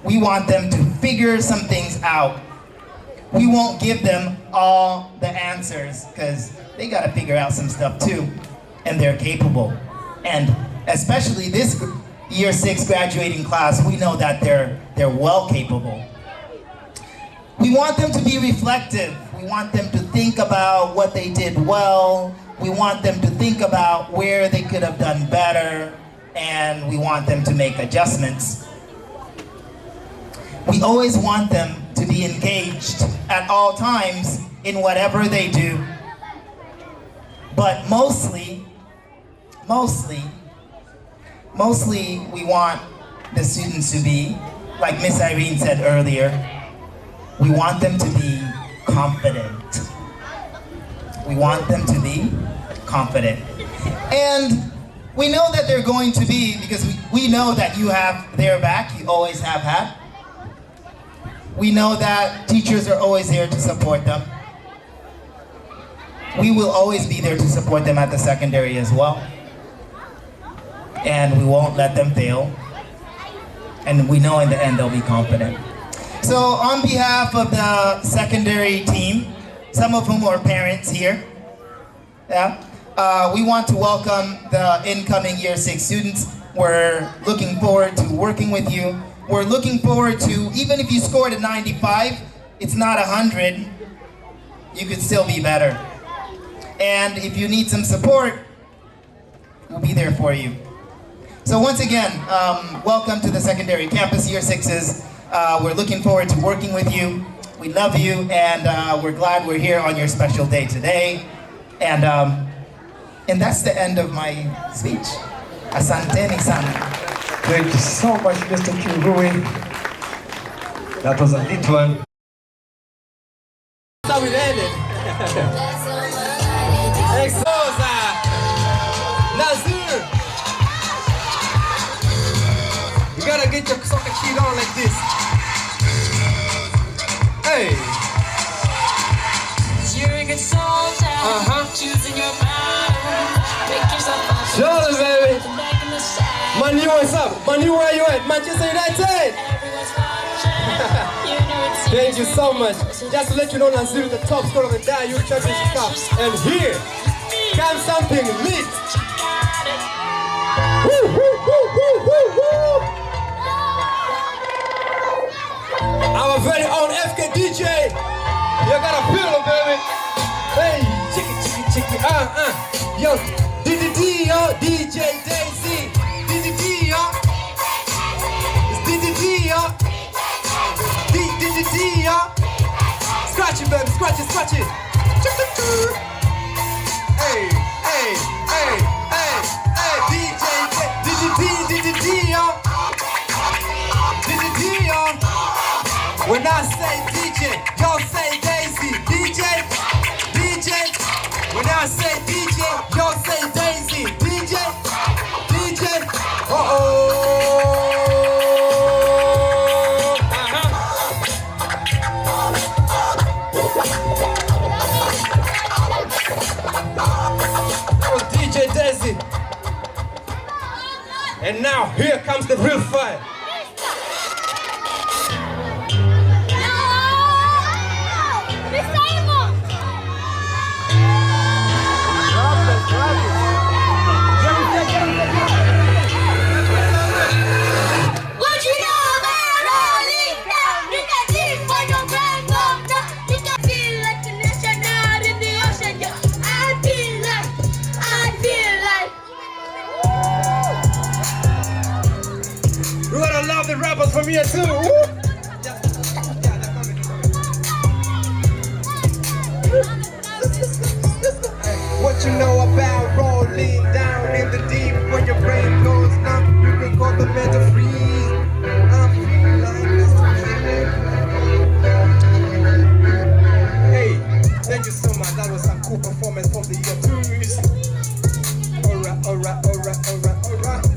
We want them to figure some things out. We won't give them all the answers because they got to figure out some stuff too, and they're capable. And especially this year 6 graduating class, we know that they're well capable. We want them to be reflective. We want them to think about what they did well. We want them to think about where they could have done better, and we want them to make adjustments. We always want them to be engaged at all times in whatever they do. But mostly, we want the students to be, like Miss Irene said earlier, we want them to be confident. We want them to be confident. And we know that they're going to be, because we know that you have their back, you always have had. We know that teachers are always there to support them. we will always be there to support them at the secondary as well. And we won't let them fail. And we know in the end they'll be confident. So on behalf of the secondary team, some of whom are parents here, we want to welcome the incoming Year 6 students. We're looking forward to working with you. We're looking forward to, even if you scored a 95, it's not 100, you could still be better. And if you need some support, we'll be there for you. So once again, welcome to the secondary campus, Year 6s. We're looking forward to working with you. We love you, and we're glad we're here on your special day today. And that's the end of my speech. Asanteni sana. Thank you so much, Mr. Kingui. That was a lit one. That's how we ended. Exosa! Nazir! You gotta get your soccer sheet on like this. Hey! You're a good soldier. Choosing your mind. Make yourself Shoulders, baby! Manu, what's up? Manu, where you at? Manchester United! Thank you so much. Just to let you know, Nazir is the top scorer of the Dayu Championship Cup. And here comes something lit. Woo, woo, woo, woo, woo, woo. Our very own FK DJ. You gotta feel it, baby. Hey, chicky, chicky, chicky. Yo, DDD, yo, DJ Daisy. DDD, yo. It's DDD, yo. DDD, yo. Scratch it, baby, scratch it, scratch it. Hey, hey, hey, hey, hey, DJ, DDD, yo. DDD, yo. When I say DJ, y'all say Daisy. DJ, DJ. When I say DJ, y'all say Daisy. DJ, DJ. DJ Daisy. And now here comes the real fight. The rappers from here too. Woo! What you know about rolling down in the deep when your brain goes numb? You can call the mental freeze. I'm feeling like Mr. Hey, thank you so much. That was some cool performance from the year 2s. Alright, alright, alright, alright, alright.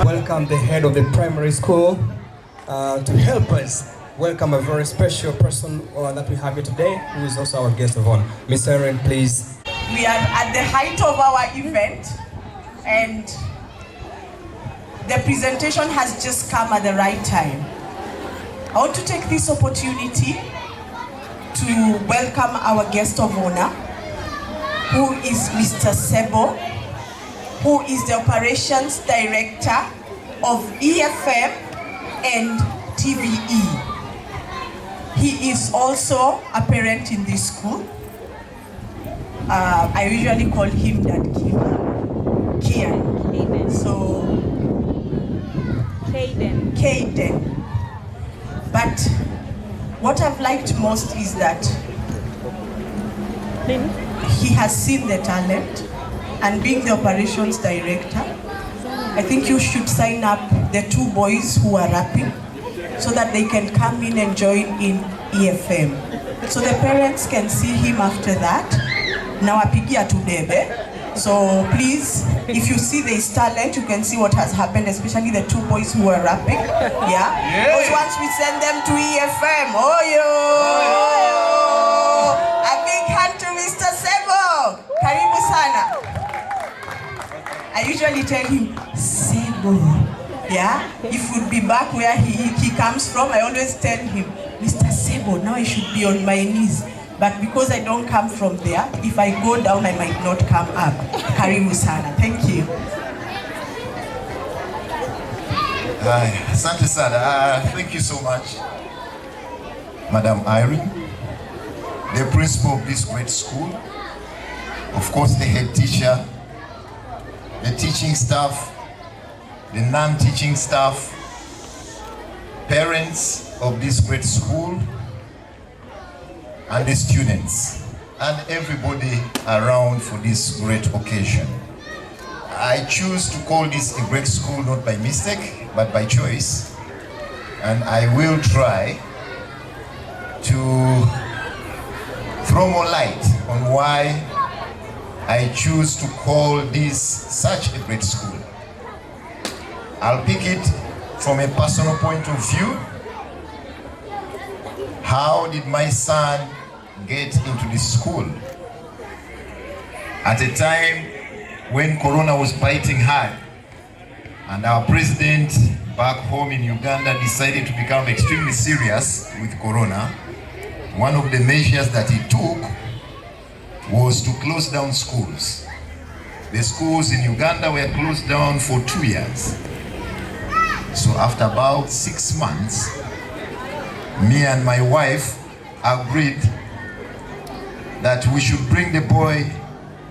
Welcome the head of the primary school to help us welcome a very special person that we have here today, who is also our guest of honor. Miss Erin, please. We are at the height of our event, and the presentation has just come at the right time. I want to take this opportunity to welcome our guest of honor, who is Mr. Sebo, who is the Operations Director of EFM and TVE. He is also a parent in this school. I usually call him Dad Kian. So, Kaden. But what I've liked most is that he has seen the talent, and being the operations director, I think you should sign up the 2 boys who are rapping so that they can come in and join in EFM. So the parents can see him after that. Now apigia tu debe. So please, if you see there is talent, you can see what has happened, especially the two boys who were rapping. Yeah? Because once we send them to EFM, a big hand to Mr. Sebo. Karibu sana. I usually tell him, Sebo. Yeah? If we'd be back where he comes from, I always tell him, Mr. Sebo, now I should be on my knees. But because I don't come from there, if I go down, I might not come up. Karibu sana. Thank you. Asante sana. Thank you so much, Madam Irene, the principal of this great school, of course the head teacher, the teaching staff, the non-teaching staff, parents of this great school, and the students, and everybody around for this great occasion. I choose to call this a great school not by mistake, but by choice. And I will try to throw more light on why I choose to call this such a great school. I'll pick it from a personal point of view. How did my son get into this school? At a time when Corona was biting hard and our president back home in Uganda decided to become extremely serious with Corona, one of the measures that he took was to close down schools. The schools in Uganda were closed down for 2 years. So after about 6 months, me and my wife agreed that we should bring the boy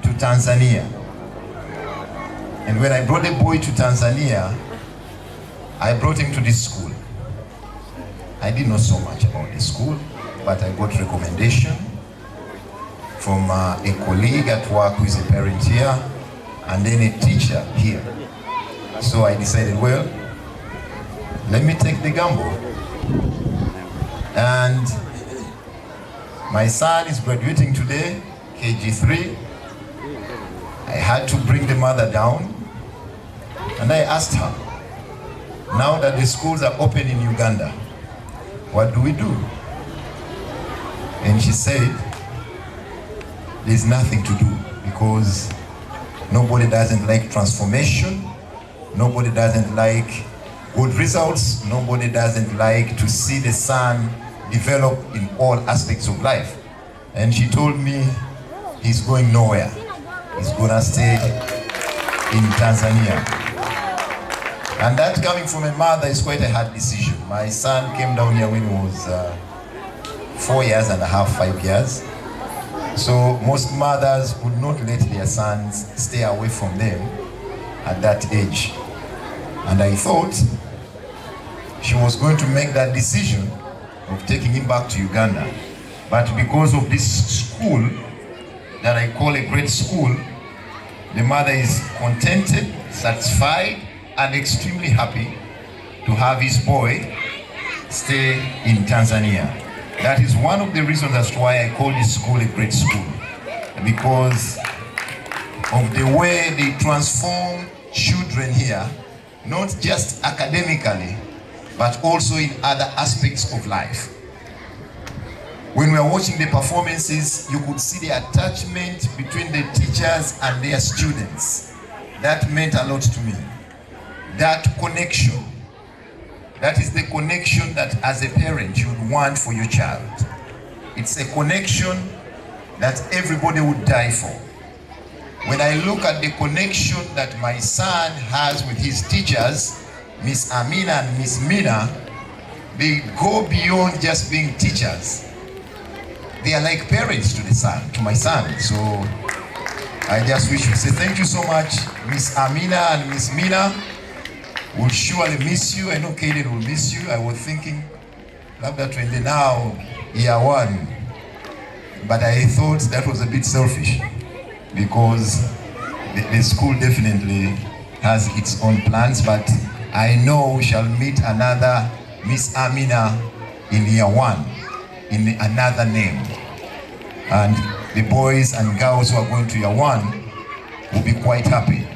to Tanzania. And when I brought the boy to Tanzania, I brought him to this school. I didn't know so much about the school, but I got recommendation from a colleague at work who is a parent here, and then a teacher here. So I decided, well, let me take the gamble. And my son is graduating today, KG3. I had to bring the mother down, and I asked her, now that the schools are open in Uganda, what do we do? And she said, there's nothing to do, because nobody doesn't like transformation, nobody doesn't like good results, nobody doesn't like to see the son develop in all aspects of life. And she told me he's going nowhere. He's gonna stay in Tanzania. And that coming from a mother is quite a hard decision. My son came down here when he was 4 years and a half, 5 years. So most mothers would not let their sons stay away from them at that age. And I thought she was going to make that decision of taking him back to Uganda. But because of this school that I call a great school, the mother is contented, satisfied, and extremely happy to have his boy stay in Tanzania. That is one of the reasons as to why I call this school a great school, because of the way they transform children here, not just academically, but also in other aspects of life. When we were watching the performances, you could see the attachment between the teachers and their students. That meant a lot to me. That connection. That is the connection that as a parent you would want for your child. It's a connection that everybody would die for. When I look at the connection that my son has with his teachers, Miss Amina and Miss Mina, they go beyond just being teachers. They are like parents to my son. So I just wish to say thank you so much, Miss Amina and Miss Mina. We'll surely miss you. I know Kaden will miss you. I was thinking, love that when they now year one. But I thought that was a bit selfish, because the school definitely has its own plans, but I know we shall meet another Miss Amina in year one, in another name. And the boys and girls who are going to year one, will be quite happy.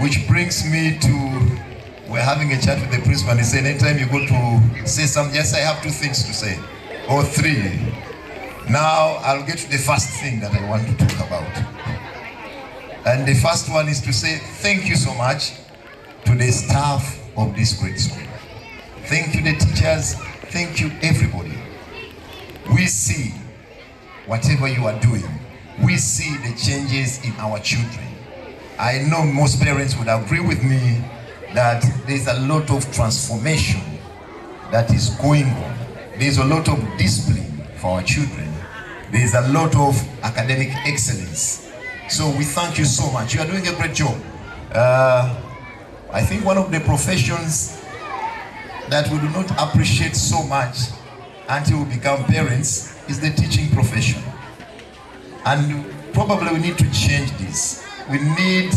Which brings me to, we're having a chat with the principal and he said, anytime you go to say something, yes, I have 2 things to say, or 3. Now I'll get to the first thing that I want to talk about. And the first one is to say thank you so much to the staff of this great school. Thank you the teachers, thank you everybody. We see whatever you are doing. We see the changes in our children. I know most parents would agree with me that there's a lot of transformation that is going on. There's a lot of discipline for our children. There's a lot of academic excellence. So we thank you so much. You are doing a great job. I think one of the professions that we do not appreciate so much until we become parents is the teaching profession. And probably we need to change this. We need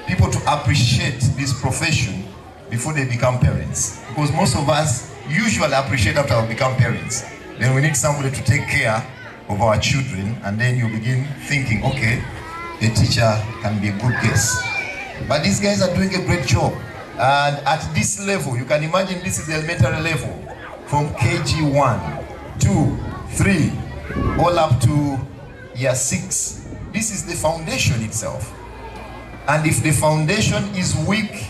people to appreciate this profession before they become parents. Because most of us usually appreciate after we become parents. Then we need somebody to take care of our children, and then you begin thinking, okay, a teacher can be a good guess. But these guys are doing a great job. And at this level, you can imagine this is the elementary level, from KG 1, 2, 3, all up to year 6. This is the foundation itself. And if the foundation is weak,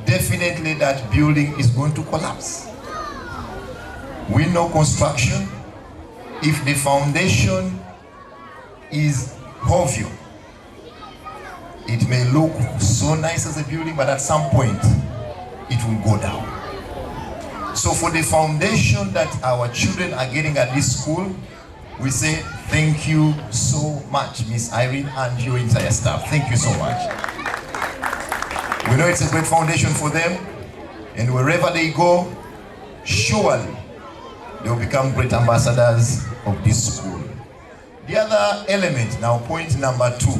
definitely that building is going to collapse. We know construction. If the foundation is hovio, it may look so nice as a building, but at some point, it will go down. So for the foundation that our children are getting at this school, we say thank you so much, Miss Irene and your entire staff. Thank you so much. We know it's a great foundation for them, and wherever they go, surely they will become great ambassadors of this school. The other element, now point number 2.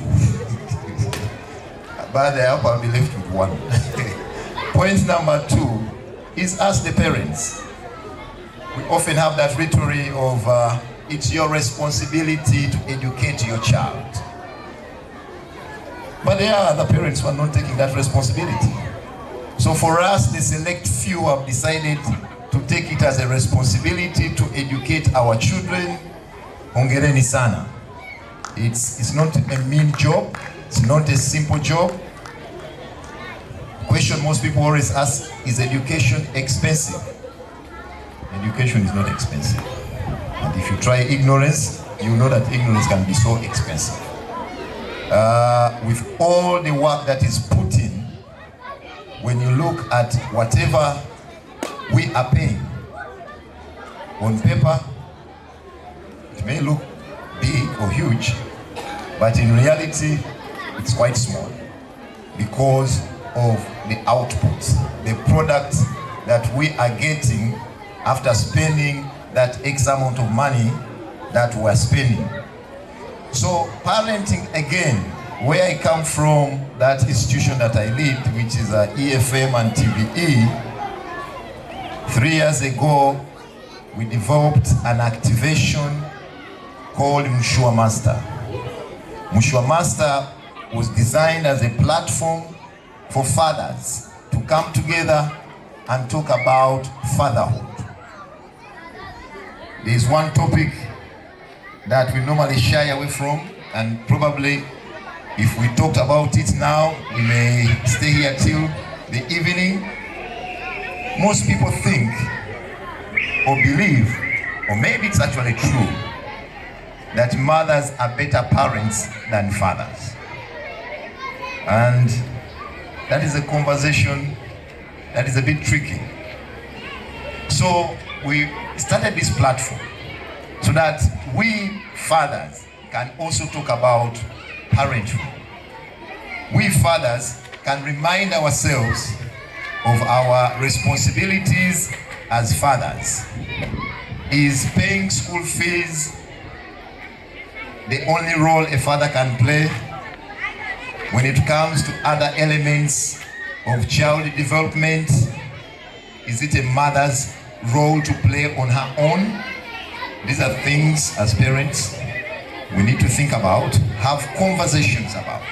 But I hope I'll be left with 1. Point number 2 is us the parents. We often have that rhetoric of it's your responsibility to educate your child. But there are other parents who are not taking that responsibility. So for us, the select few have decided to take it as a responsibility to educate our children. Hongereni sana. It's not a mean job. It's not a simple job. The question most people always ask, is education expensive? Education is not expensive. And if you try ignorance, you know that ignorance can be so expensive. With all the work that is put in, when you look at whatever we are paying on paper, it may look big or huge, but in reality, it's quite small because of the output, the product that we are getting after spending that X amount of money that we're spending. So parenting, again, where I come from, that institution that I lead, which is EFM and TVE, 3 years ago, we developed an activation called Mshua Master. Mshua Master was designed as a platform for fathers to come together and talk about fatherhood. There is one topic that we normally shy away from, and probably if we talked about it now, we may stay here till the evening. Most people think or believe, or maybe it's actually true, that mothers are better parents than fathers. And that is a conversation that is a bit tricky. So we started this platform so that we fathers can also talk about parenthood. We fathers can remind ourselves of our responsibilities as fathers. Is paying school fees the only role a father can play when it comes to other elements of child development? Is it a mother's role to play on her own? These are things as parents we need to think about, have conversations about.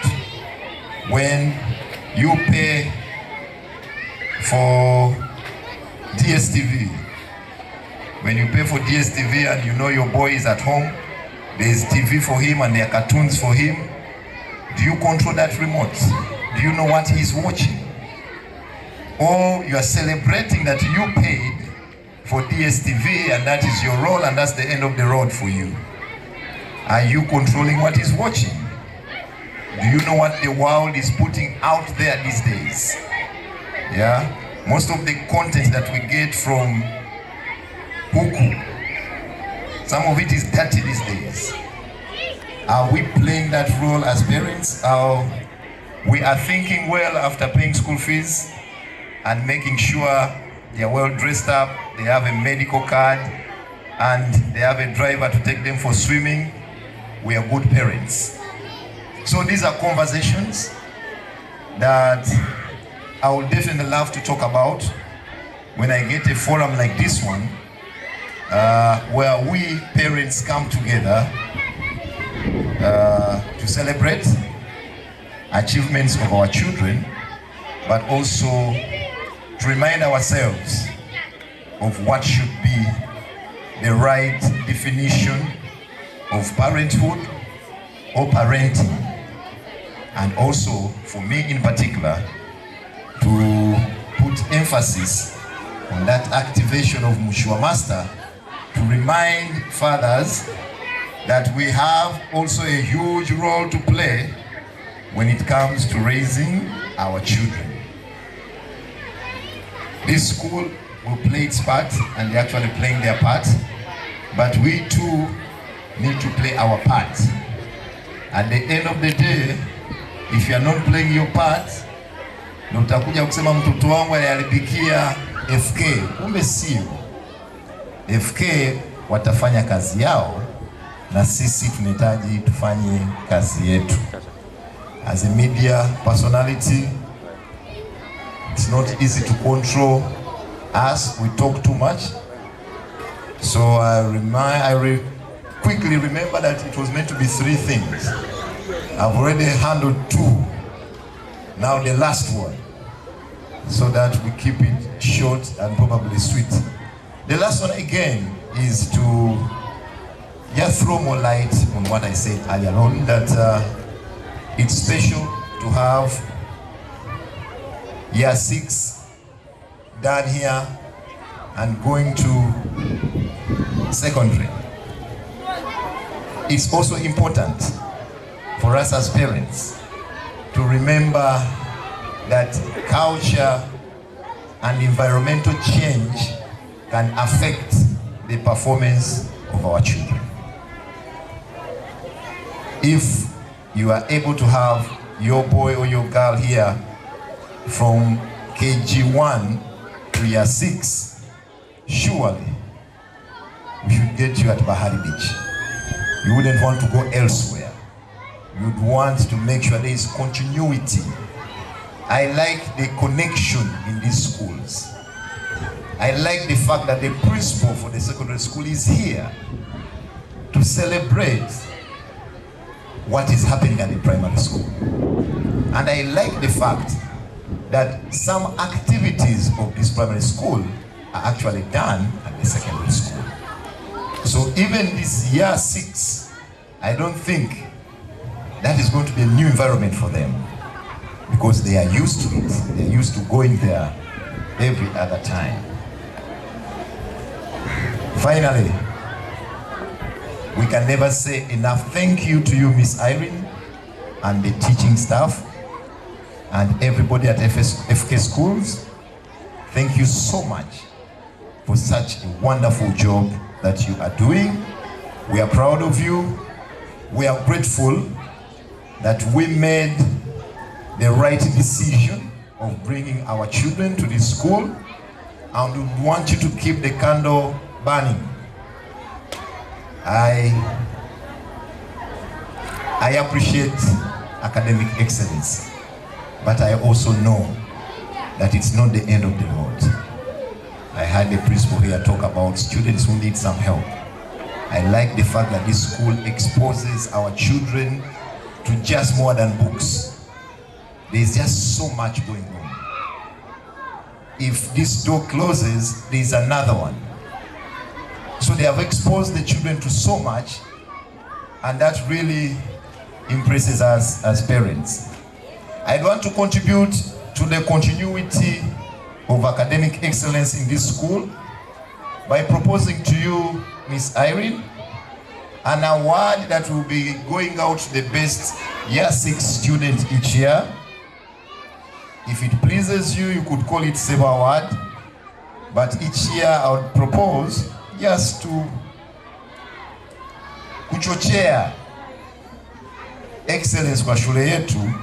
When you pay for DSTV, when you pay for DSTV and you know your boy is at home, there's TV for him and there are cartoons for him, do you control that remote? Do you know what he's watching? Or you are celebrating that you paid for DSTV and that is your role and that's the end of the road for you? Are you controlling what he's watching? Do you know what the world is putting out there these days? Yeah? Most of the content that we get from Huku, some of it is dirty these days. Are we playing that role as parents? We are thinking well after paying school fees and making sure they are well dressed up, they have a medical card, and they have a driver to take them for swimming. We are good parents. So these are conversations that I would definitely love to talk about when I get a forum like this one, where we parents come together to celebrate achievements of our children, but also to remind ourselves of what should be the right definition of parenthood or parenting, and also for me in particular to put emphasis on that activation of Mushua Master to remind fathers that we have also a huge role to play when it comes to raising our children. This school will play its part, and they're actually playing their part, but we too need to play our part. At the end of the day, if you are not playing your part, na utakuja kusema mtoto wangu aliharibikia FK. Kumbe sio. FK watafanya kazi yao na sisi tunahitaji tufanye kazi yetu. As a media personality, it's not easy to control us. We talk too much. So I quickly remember that it was meant to be 3 things. I've already handled 2. Now the last one, so that we keep it short and probably sweet. The last one again is to just throw more light on what I said earlier on, that it's special to have year 6 done here and going to secondary. It's also important for us as parents to remember that culture and environmental change can affect the performance of our children. If you are able to have your boy or your girl here from KG1 to year 6, surely we should get you at Bahari Beach. You wouldn't want to go elsewhere. You'd want to make sure there is continuity. I like the connection in these schools. I like the fact that the principal for the secondary school is here to celebrate what is happening at the primary school. And I like the fact that some activities of this primary school are actually done at the secondary school. So even this year 6, I don't think that is going to be a new environment for them, because they are used to it. They're used to going there every other time. Finally, we can never say enough thank you to you, Miss Irene, and the teaching staff, and everybody at FK Schools. Thank you so much for such a wonderful job that you are doing. We are proud of you. We are grateful that we made the right decision of bringing our children to this school, and we want you to keep the candle burning. I appreciate academic excellence, but I also know that it's not the end of the road. I had the principal here talk about students who need some help. I like the fact that this school exposes our children to just more than books. There's just so much going on. If this door closes, there's another one. So they have exposed the children to so much, and that really impresses us as parents. I want to contribute to the continuity of academic excellence in this school by proposing to you, Miss Irene, an award that will be going out to the best Year 6 student each year. If it pleases you, you could call it SEBA Award, but each year I would propose just to kuchochea excellence kwa shule yetu,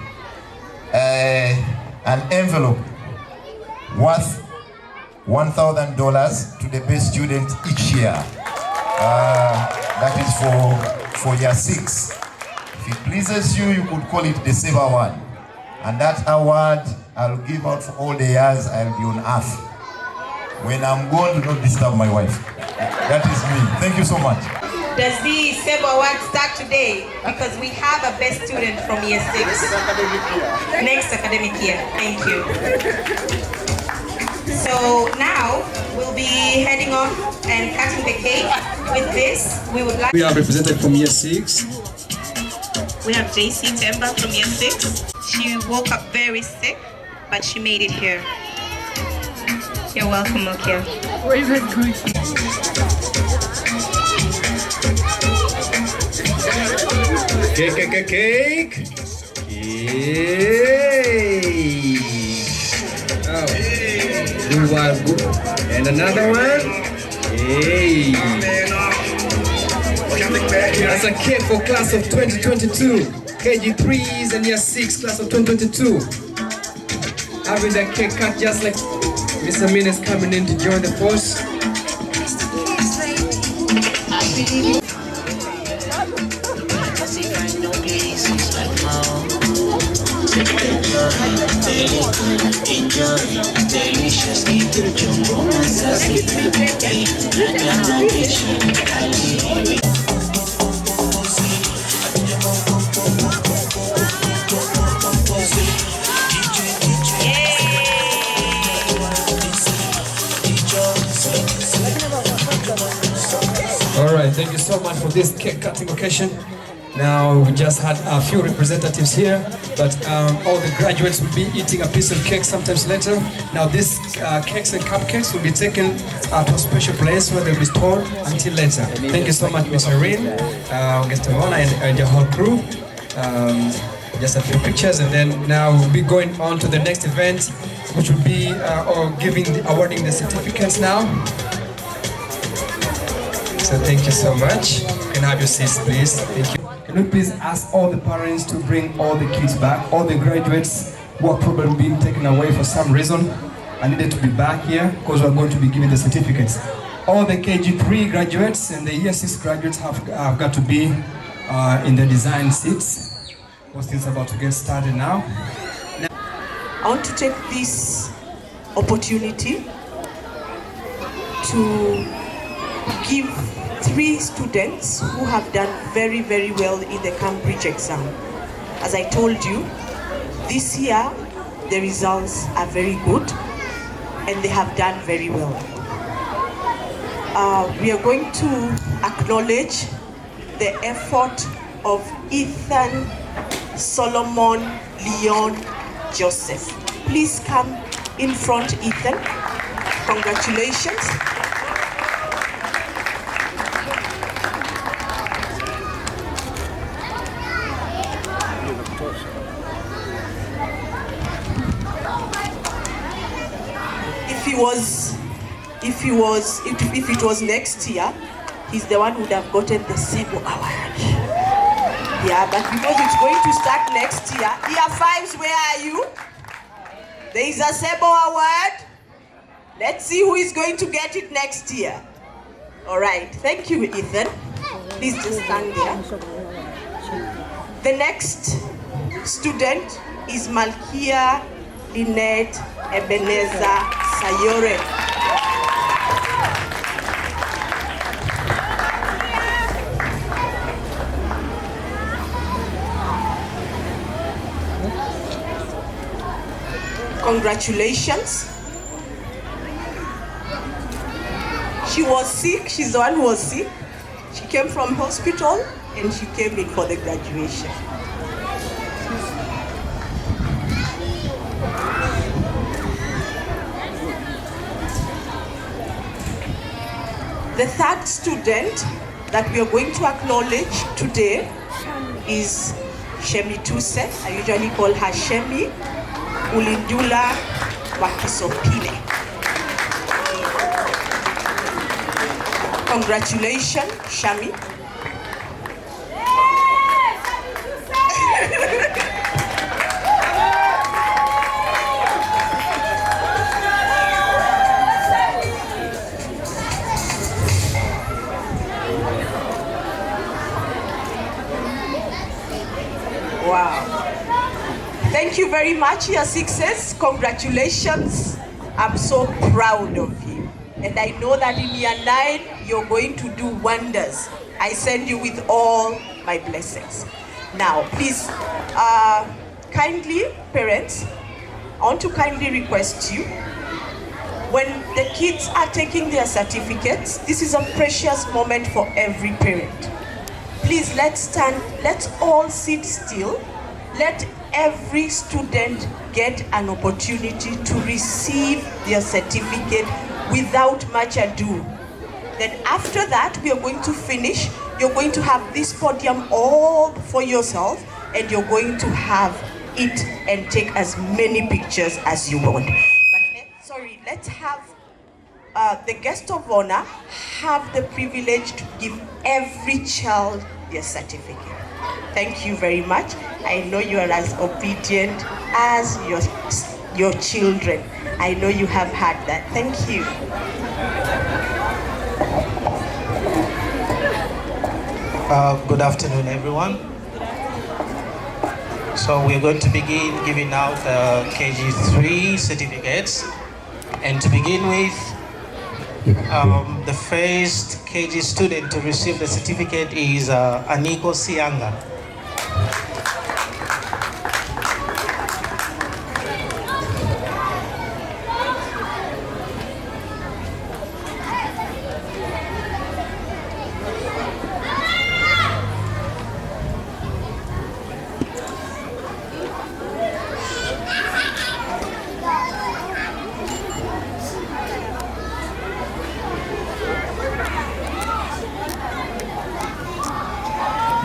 an envelope worth $1,000 to the best student each year. That is for Year 6. If it pleases you, you could call it the SEBA Award. And that award I'll give out for all the years I'll be on earth. When I'm gone, do not disturb my wife. That is me. Thank you so much. Does the SEBA Award start today? Because we have a best student from Year 6. Next academic year. Thank you. So now we'll be heading off and cutting the cake. With this, we would like... We are represented from Year 6. We have JC Temba from Year 6. She woke up very sick, but she made it here. You're welcome, Mokia. Where is it going? Cake. Yay! Oh. Good one. And another one. Yay! That's a cake for class of 2022. KG3s and Year 6 class of 2022. Having that cake cut just like Mr. Min is coming in to join the force. Alright, thank you so much for this cake cutting occasion. Now we just had a few representatives here, but all the graduates will be eating a piece of cake sometimes later. Now these cakes and cupcakes will be taken to a special place where they'll be stored until later. Thank you so much, Ms. Irene, Mr. Mona, and the whole crew. Just a few pictures, and then now we'll be going on to the next event, which will be awarding the certificates now. So thank you so much. You can have your seats, please. Thank you. Can you please ask all the parents to bring all the kids back, all the graduates who are probably being taken away for some reason and needed to be back here because we're going to be giving the certificates. All the KG3 graduates and the Year 6 graduates have got to be in the design seats. Because things are about to get started now. I want to take this opportunity to give 3 students who have done very, very well in the Cambridge exam. As I told you, this year the results are very good and they have done very well. We are going to acknowledge the effort of Ethan Solomon Leon Joseph. Please come in front, Ethan. Congratulations. If it was next year, he's the one who would have gotten the SEBA Award. Yeah, but because it's going to start next year, Year 5s, where are you? There is a SEBA Award. Let's see who is going to get it next year. All right, thank you, Ethan. Please just stand there. The next student is Malkia Lynette Ebenezer Sayore. Congratulations. She was sick, she's the one who was sick. She came from hospital and she came in for the graduation. The third student that we are going to acknowledge today is Shemi Tuse. I usually call her Shemi Ulindula Wakisopile. Congratulations, Shami. Wow. Thank you very much, your success. Congratulations. I'm so proud of you. And I know that in year 9, you're going to do wonders. I send you with all my blessings. Now, please, kindly, parents, I want to kindly request you, when the kids are taking their certificates, this is a precious moment for every parent. Please, let's stand, let's all sit still. Let every student get an opportunity to receive their certificate without much ado. Then after that, we are going to finish. You're going to have this podium all for yourself, and you're going to have it and take as many pictures as you want. But let's have the guest of honor have the privilege to give every child their certificate. Thank you very much. I know you are as obedient as your children. I know you have had that. Thank you. Good afternoon, everyone. So we're going to begin giving out KG3 certificates. And to begin with, the first KG student to receive the certificate is Aniko Sianga.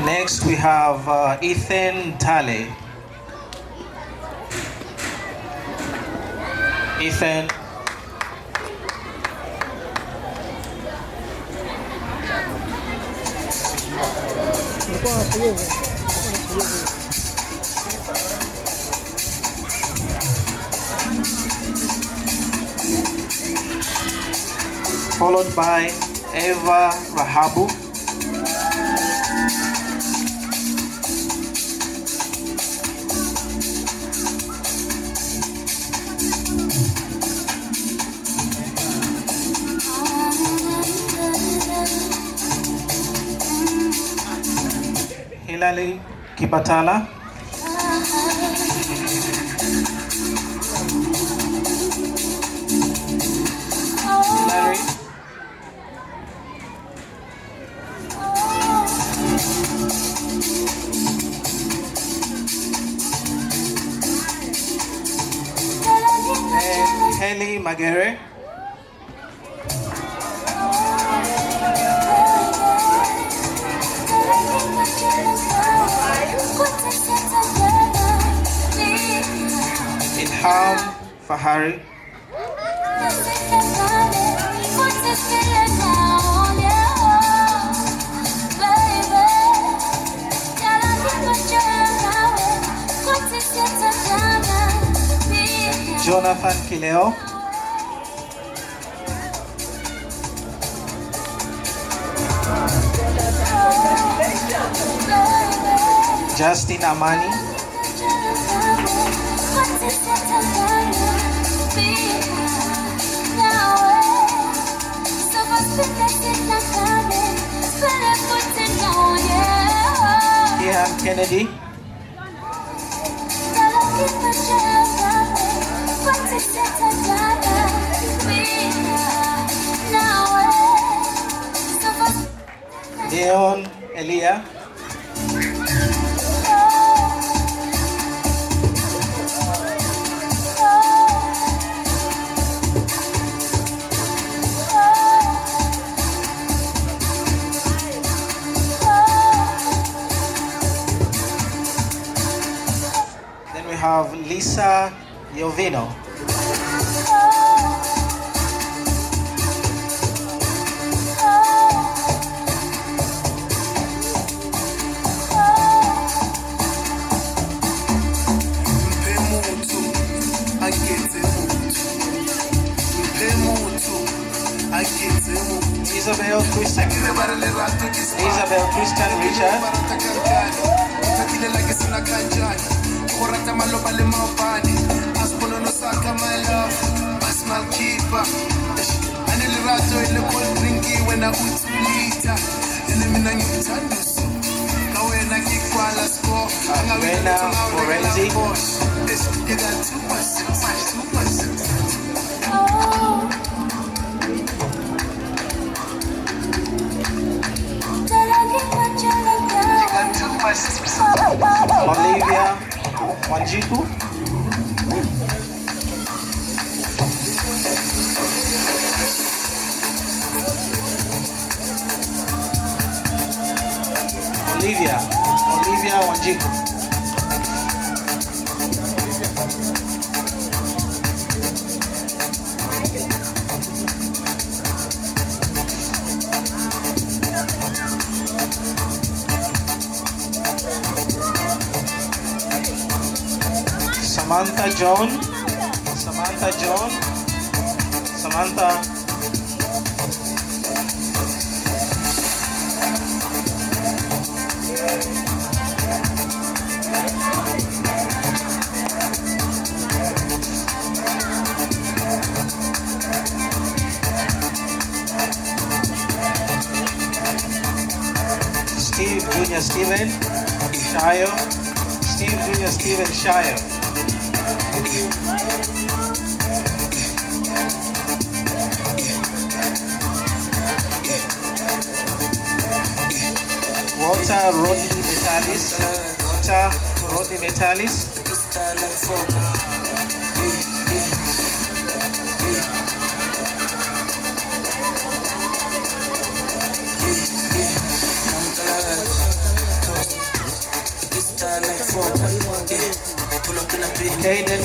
Next, we have Ethan Tale. Ethan. Followed by Eva Rahabu. Hilali Kibatala. Hilary. And Haley Magere. Ilham Fahari. Jonathan Kileo. Justin Amani. Kian Kennedy. Leon Elia. Then we have Lisa Jovino. Isabel Christian Richard. Elena Morenzi. Olivia Wanjiku. Olivia Wanjiku. Samantha John. Steve Junior Steven Shire. Walter Rodney Metalis. Caden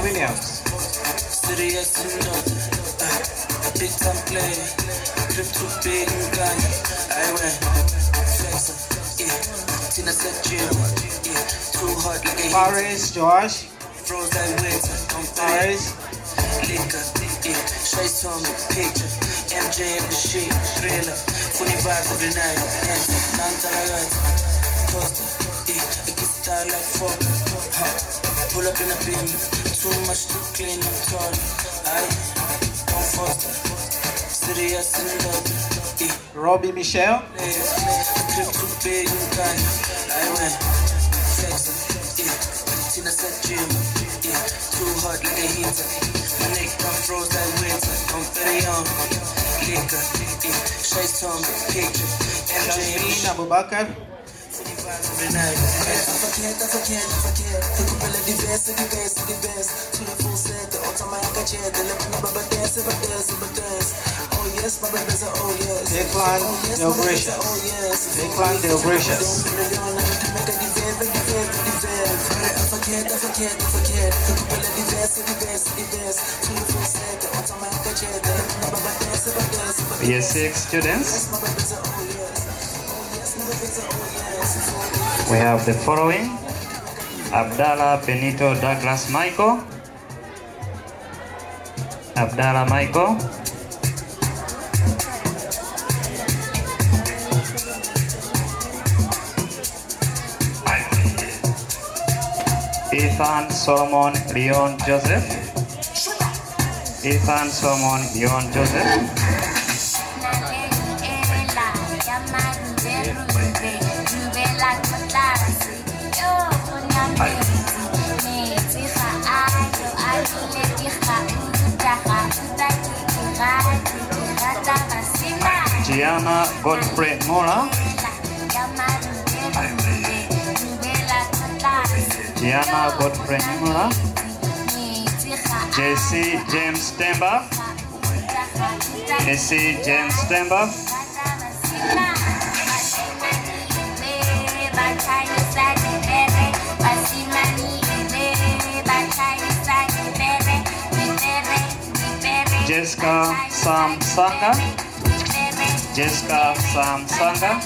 Williams. Serious big time play. Trip too big and gun. I went flexer. Tina said Jim. Too hot like a Paris Josh. Froze like winter. Paris. Liquor. Straight on me picture. MJ in the sheet. Thriller. Funny vibes every night. Non-tolerant. Toaster. It gets style like fuck. Pull up in a beam. Too much to clean. I'm torn. Don't foster. Serious in love. Robbie Michelle. Trip too big and kind. I went flexer. Tina said Jim. Too hot like a heater. My neck I'm froze like winter. I'm very young. Liquor. Straight on me picture. MJ in the sheet. Abubakar. Every night. I forget. The couple of the best. To the full set, the automatic chair, the left and the baba dance. Oh yes, my brothers are oh yes. Declan Del Gracious. I forget. The couple of the best. To the full set, the automatic chair, the left and the baba dance. Year 6 students. We have the following: Abdallah Benito Douglas Michael, Ethan Solomon Leon Joseph, Gianna Godfrey Mola. Gianna Godfrey Mola. JC James Temba. JC James Temba. Jessica Sam Sanga. Jessica Sam Sanga.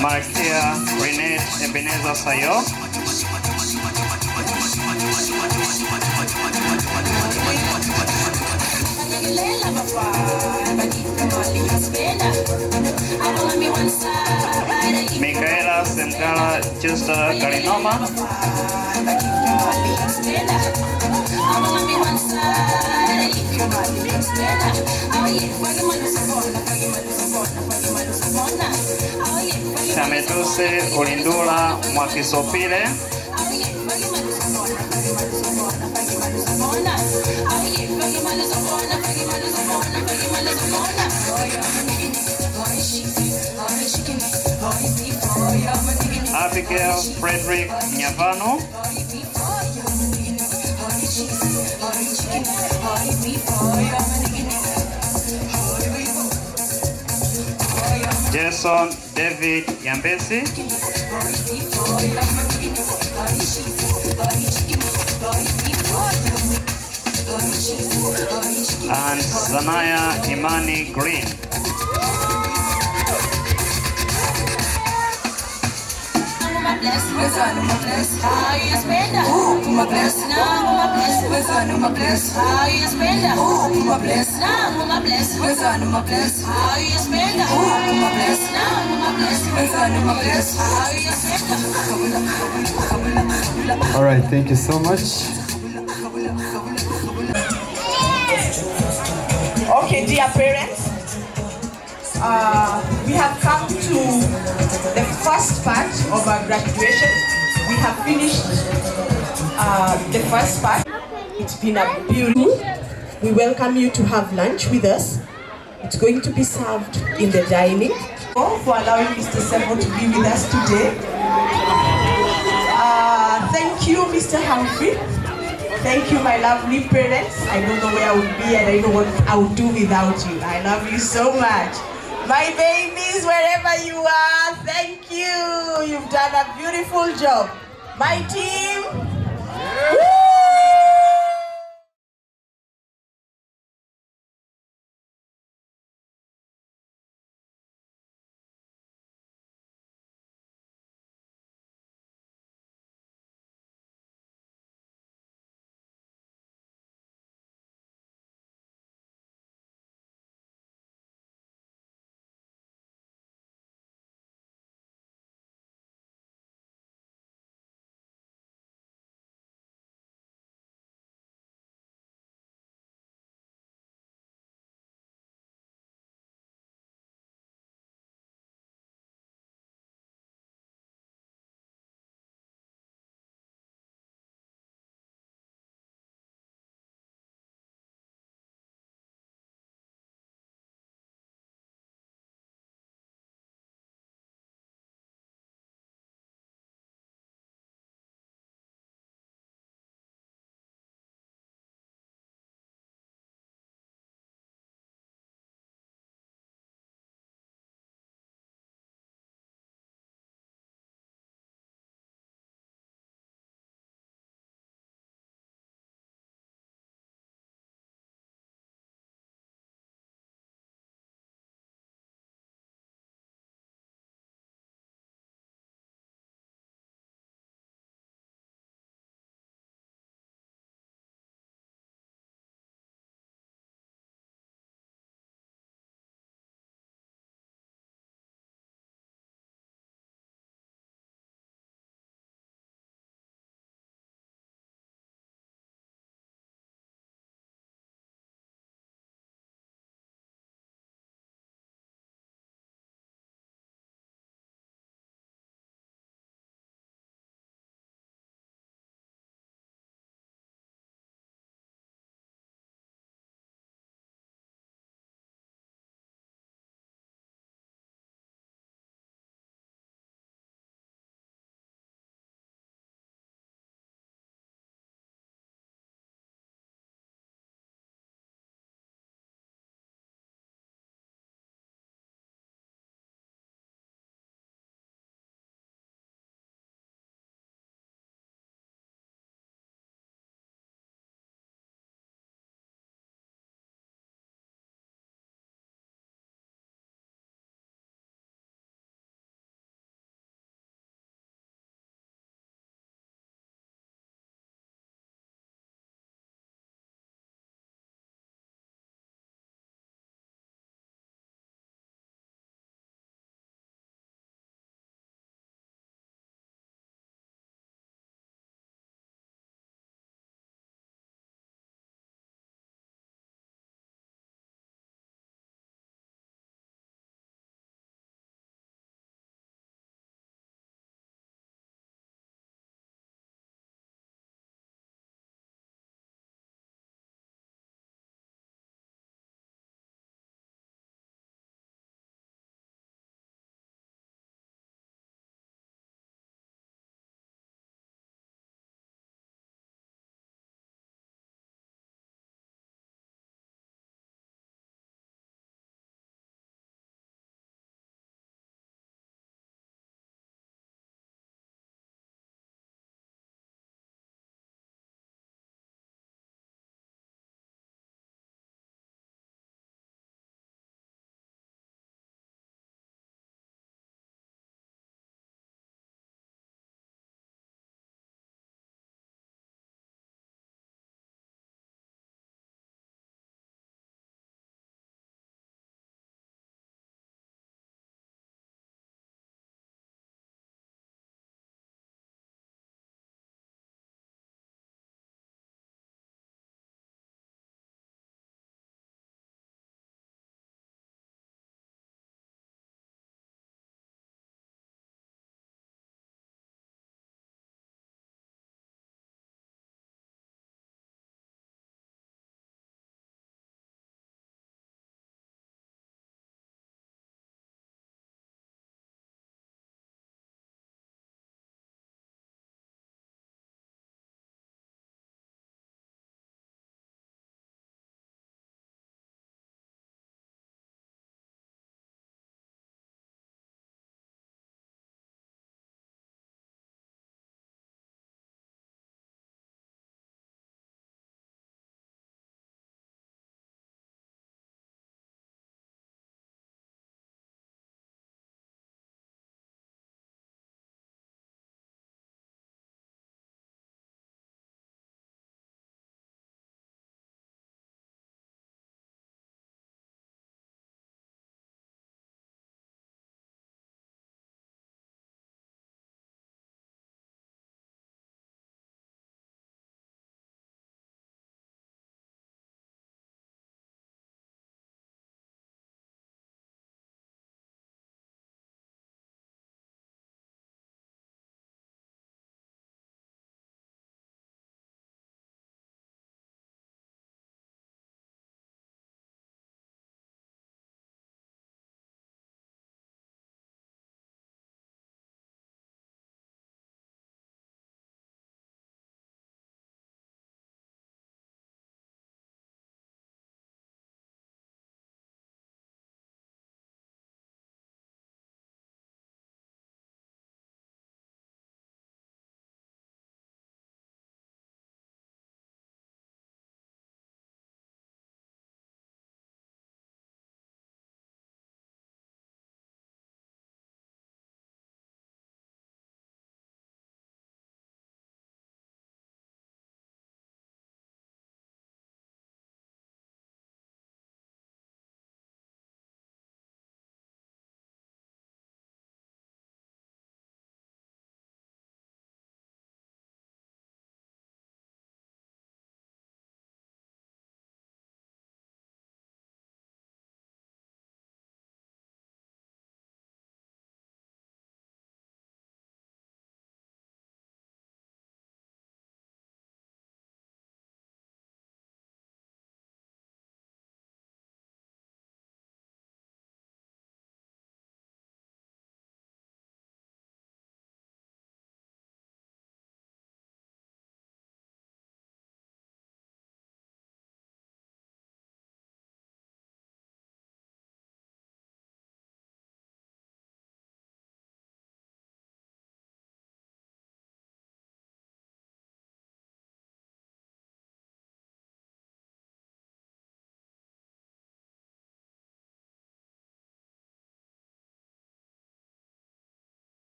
Markia Renee Ebenezer Sayo. Micaela Semgala Justa Karinoma. Chametuse Ulindula Mwakisopile. Abigail Frederick Nyavano. Jason David Yambesi. And Zanaya Imani Green. All right, thank you so much. Okay, dear parents, we have come to the first part of our graduation. We have finished the first part. It's been a beautiful. We welcome you to have lunch with us. It's going to be served in the dining. For allowing Mr. Sebo to be with us today. Thank you, Mr. Humphrey. Thank you, my lovely parents. I don't know where I would be and I don't know what I would do without you. I love you so much. My babies, wherever you are, thank you. You've done a beautiful job. My team. Woo!